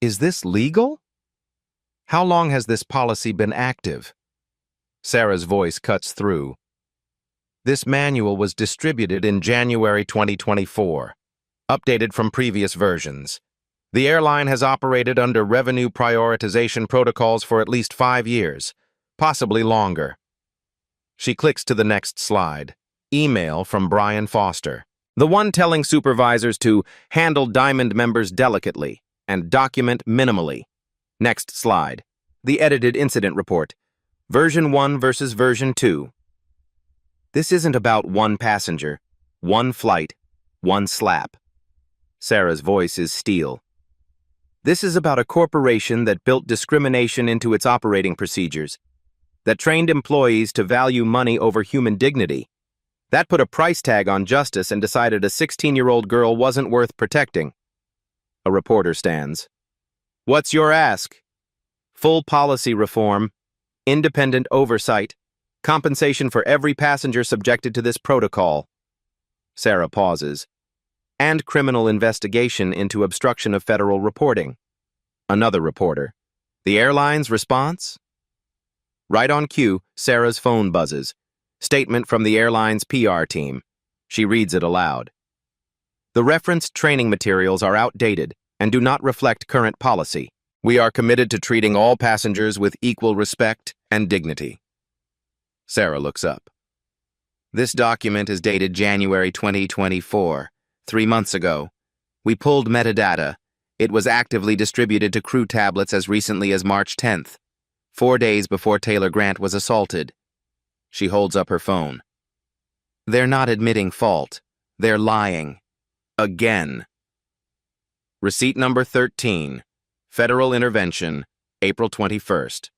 Is this legal? How long has this policy been active? Sarah's voice cuts through. This manual was distributed in January 2024, updated from previous versions. The airline has operated under revenue prioritization protocols for at least 5 years, possibly longer. She clicks to the next slide. Email from Brian Foster, the one telling supervisors to handle Diamond members delicately. and document minimally. Next slide. The edited incident report. Version 1 versus version 2. This isn't about one passenger, one flight, one slap. Sarah's voice is steel. This is about a corporation that built discrimination into its operating procedures, that trained employees to value money over human dignity, that put a price tag on justice and decided a 16-year-old girl wasn't worth protecting. A reporter stands. What's your ask? Full policy reform, independent oversight, compensation for every passenger subjected to this protocol. Sarah pauses. And criminal investigation into obstruction of federal reporting. Another reporter. The airline's response? Right on cue, Sarah's phone buzzes. Statement from the airline's PR team. She reads it aloud. The referenced training materials are outdated and do not reflect current policy. We are committed to treating all passengers with equal respect and dignity. Sarah looks up. This document is dated January 2024, 3 months ago. We pulled metadata. It was actively distributed to crew tablets as recently as March 10th, 4 days before Taylor Grant was assaulted. She holds up her phone. They're not admitting fault. They're lying. Again. Receipt number 13. Federal intervention, April 21st.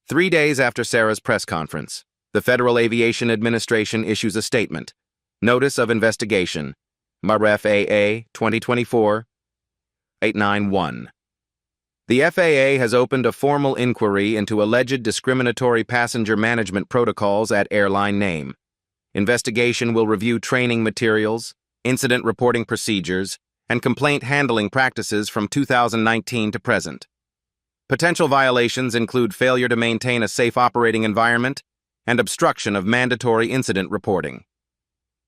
3 days after Sarah's press conference, the Federal Aviation Administration issues a statement. Notice of investigation. MAREF AA 2024-891. The FAA has opened a formal inquiry into alleged discriminatory passenger management protocols at airline name. Investigation will review training materials, incident reporting procedures, and complaint handling practices from 2019 to present. Potential violations include failure to maintain a safe operating environment and obstruction of mandatory incident reporting.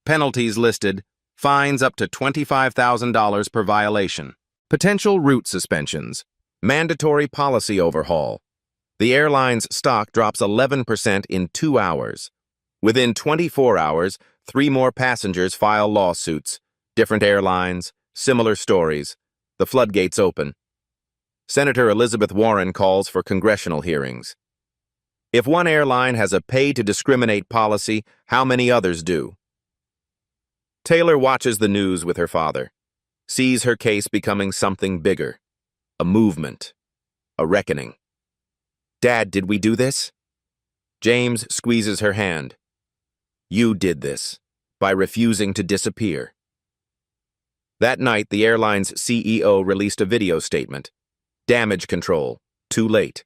Penalties listed: fines up to $25,000 per violation. Potential route suspensions. Mandatory policy overhaul. The airline's stock drops 11% in 2 hours. Within 24 hours, 3 more passengers file lawsuits. Different airlines, similar stories. The floodgates open. Senator Elizabeth Warren calls for congressional hearings. If one airline has a pay-to-discriminate policy, how many others do? Taylor watches the news with her father, sees her case becoming something bigger. A movement. A reckoning. Dad, did we do this? James squeezes her hand. You did this, by refusing to disappear. That night, the airline's CEO released a video statement. Damage control. Too late.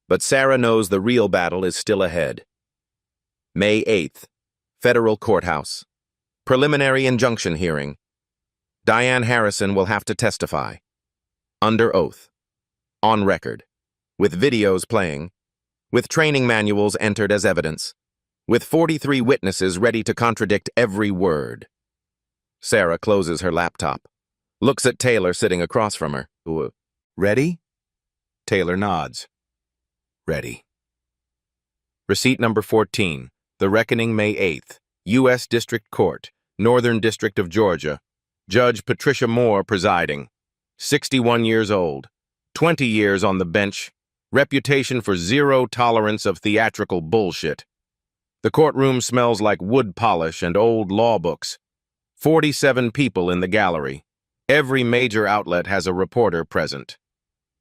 But Sarah knows the real battle is still ahead. May 8th. Federal Courthouse. Preliminary injunction hearing. Diane Harrison will have to testify. Under oath. On record. With videos playing. With training manuals entered as evidence. With 43 witnesses ready to contradict every word. Sarah closes her laptop. Looks at Taylor sitting across from her. Ready? Taylor nods. Ready. Receipt number 14. The Reckoning, May 8th. U.S. District Court, Northern District of Georgia. Judge Patricia Moore presiding. 61 years old. 20 years on the bench. Reputation for zero tolerance of theatrical bullshit. The courtroom smells like wood polish and old law books. 47 people in the gallery. Every major outlet has a reporter present.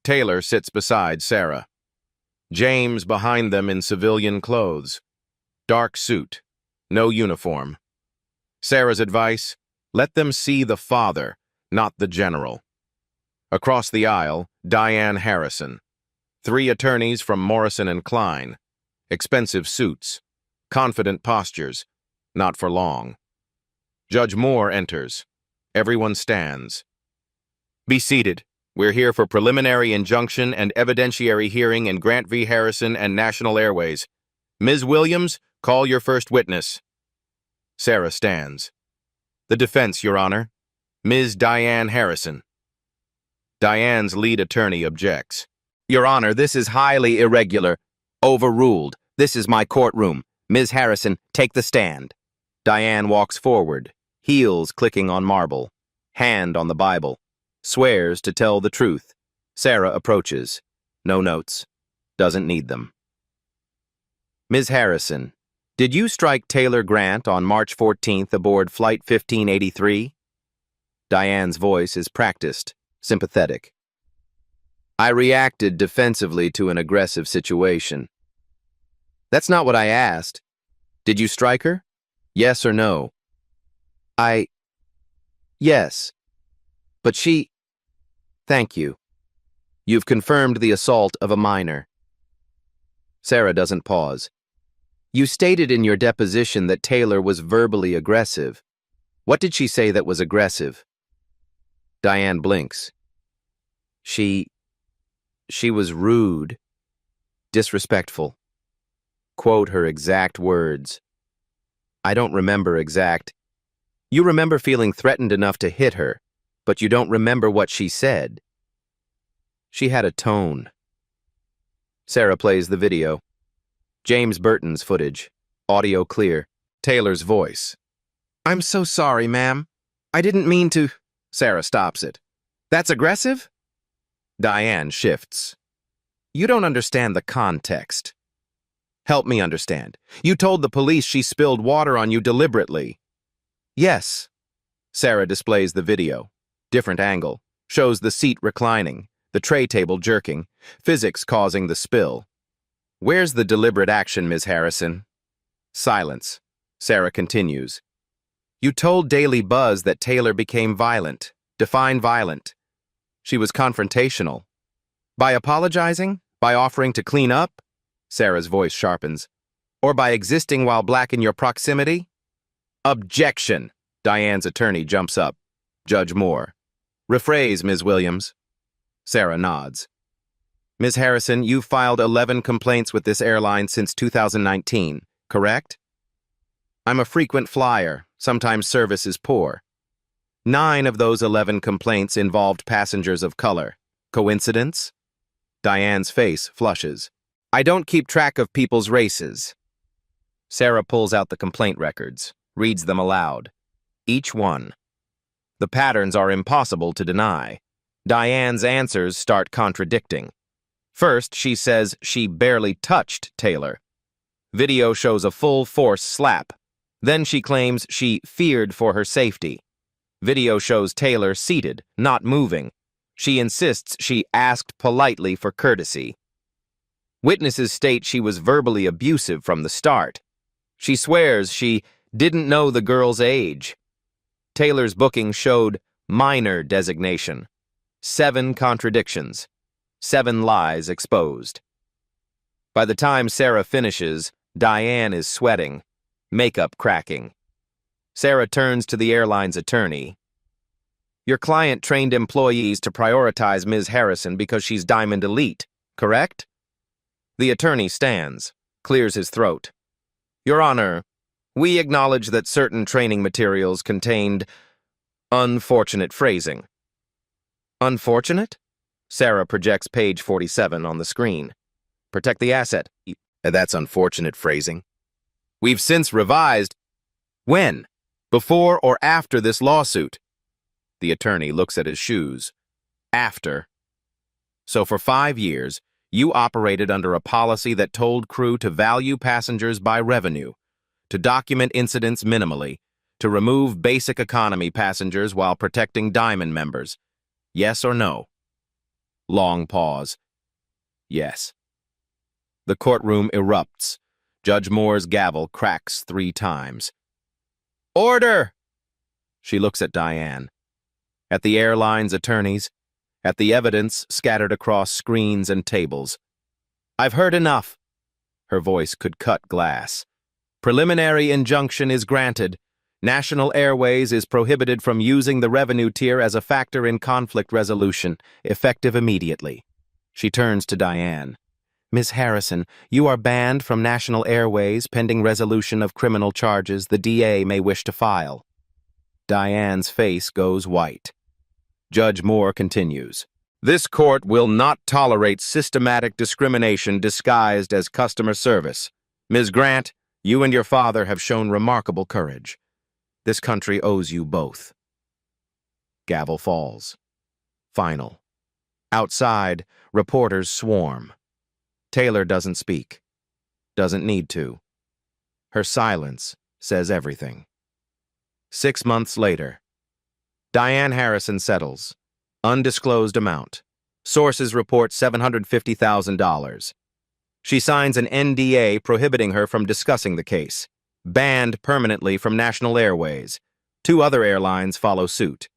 Taylor sits beside Sarah. James behind them in civilian clothes. Dark suit. No uniform. Sarah's advice: let them see the father, not the general. Across the aisle, Diane Harrison. 3 attorneys from Morrison and Klein. Expensive suits. Confident postures. Not for long. Judge Moore enters. Everyone stands. Be seated. We're here for preliminary injunction and evidentiary hearing in Grant v. Harrison and National Airways. Ms. Williams, call your first witness. Sarah stands. The defense, Your Honor. Ms. Diane Harrison. Diane's lead attorney objects. Your Honor, this is highly irregular. Overruled. This is my courtroom. Ms. Harrison, take the stand. Diane walks forward, heels clicking on marble, hand on the Bible. Swears to tell the truth. Sarah approaches. No notes. Doesn't need them. Ms. Harrison, did you strike Taylor Grant on March 14th aboard Flight 1583? Diane's voice is practiced, sympathetic. I reacted defensively to an aggressive situation. That's not what I asked. Did you strike her? Yes or no? Yes. But she... Thank you. You've confirmed the assault of a minor. Sarah doesn't pause. You stated in your deposition that Taylor was verbally aggressive. What did she say that was aggressive? Diane blinks. She was rude, disrespectful. Quote her exact words. I don't remember exact. You remember feeling threatened enough to hit her, but you don't remember what she said. She had a tone. Sarah plays the video. James Burton's footage. Audio clear. Taylor's voice. I'm so sorry, ma'am. I didn't mean to... Sarah stops it. That's aggressive? Diane shifts. You don't understand the context. Help me understand. You told the police she spilled water on you deliberately. Yes. Sarah displays the video. Different angle. Shows the seat reclining, the tray table jerking, physics causing the spill. Where's the deliberate action, Ms. Harrison? Silence. Sarah continues. You told Daily Buzz that Taylor became violent. Define violent. She was confrontational. By apologizing? By offering to clean up? Sarah's voice sharpens. Or by existing while black in your proximity? Objection! Diane's attorney jumps up. Judge Moore. Rephrase, Ms. Williams. Sarah nods. Ms. Harrison, you've filed 11 complaints with this airline since 2019, correct? I'm a frequent flyer. Sometimes service is poor. 9 of those 11 complaints involved passengers of color. Coincidence? Diane's face flushes. I don't keep track of people's races. Sarah pulls out the complaint records, reads them aloud. Each one. The patterns are impossible to deny. Diane's answers start contradicting. First, she says she barely touched Taylor. Video shows a full force slap. Then she claims she feared for her safety. Video shows Taylor seated, not moving. She insists she asked politely for courtesy. Witnesses state she was verbally abusive from the start. She swears she didn't know the girl's age. Taylor's booking showed minor designation. 7 contradictions. 7 lies exposed. By the time Sarah finishes, Diane is sweating, makeup cracking. Sarah turns to the airline's attorney. Your client trained employees to prioritize Ms. Harrison because she's Diamond Elite, correct? The attorney stands, clears his throat. Your Honor, we acknowledge that certain training materials contained unfortunate phrasing. Unfortunate? Sarah projects page 47 on the screen. Protect the asset. That's unfortunate phrasing. We've since revised. When? Before or after this lawsuit? The attorney looks at his shoes. After. So for 5 years, you operated under a policy that told crew to value passengers by revenue, to document incidents minimally, to remove basic economy passengers while protecting Diamond members. Yes or no? Long pause. Yes. The courtroom erupts. Judge Moore's gavel cracks 3 times. Order! She looks at Diane. At the airline's attorneys, at the evidence scattered across screens and tables. I've heard enough. Her voice could cut glass. Preliminary injunction is granted. National Airways is prohibited from using the revenue tier as a factor in conflict resolution, effective immediately. She turns to Diane. Ms. Harrison, you are banned from National Airways pending resolution of criminal charges the DA may wish to file. Diane's face goes white. Judge Moore continues. This court will not tolerate systematic discrimination disguised as customer service. Ms. Grant, you and your father have shown remarkable courage. This country owes you both. Gavel falls. Final. Outside, reporters swarm. Taylor doesn't speak. Doesn't need to. Her silence says everything. 6 months later. Diane Harrison settles. Undisclosed amount. Sources report $750,000. She signs an NDA prohibiting her from discussing the case. Banned permanently from national airways. 2 other airlines follow suit.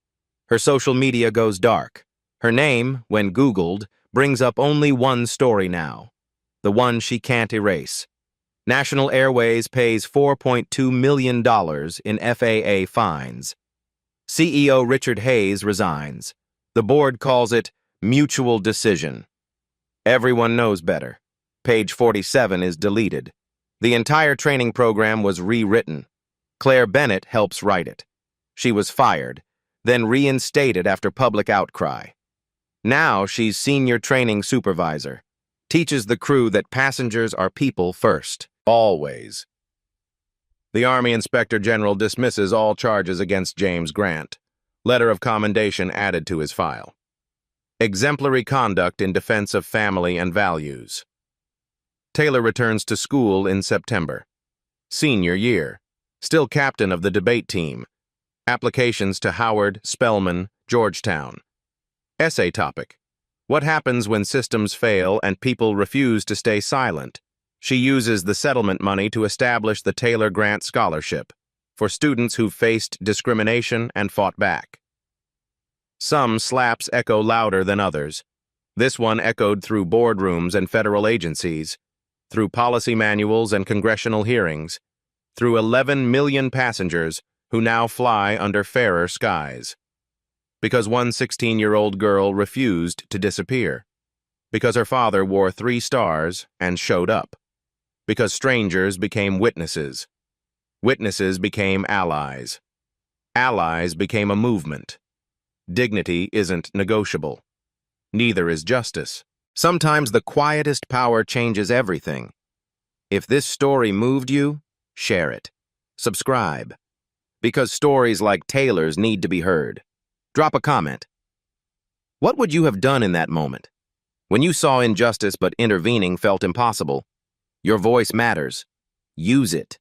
Her social media goes dark. Her name, when Googled, brings up only one story now. The one she can't erase. National Airways pays $4.2 million in FAA fines. CEO Richard Hayes resigns. The board calls it mutual decision. Everyone knows better. Page 47 is deleted. The entire training program was rewritten. Claire Bennett helps write it. She was fired, then reinstated after public outcry. Now she's senior training supervisor. Teaches the crew that passengers are people first. Always. The Army Inspector General dismisses all charges against James Grant. Letter of commendation added to his file. Exemplary conduct in defense of family and values. Taylor returns to school in September. Senior year. Still captain of the debate team. Applications to Howard, Spelman, Georgetown. Essay topic. What happens when systems fail and people refuse to stay silent? She uses the settlement money to establish the Taylor Grant Scholarship for students who've faced discrimination and fought back. Some slaps echo louder than others. This one echoed through boardrooms and federal agencies, through policy manuals and congressional hearings, through 11 million passengers who now fly under fairer skies. Because one 16-year-old girl refused to disappear. Because her father wore 3 stars and showed up. Because strangers became witnesses. Witnesses became allies. Allies became a movement. Dignity isn't negotiable. Neither is justice. Sometimes the quietest power changes everything. If this story moved you, share it. Subscribe. Because stories like Taylor's need to be heard. Drop a comment. What would you have done in that moment? When you saw injustice but intervening felt impossible? Your voice matters. Use it.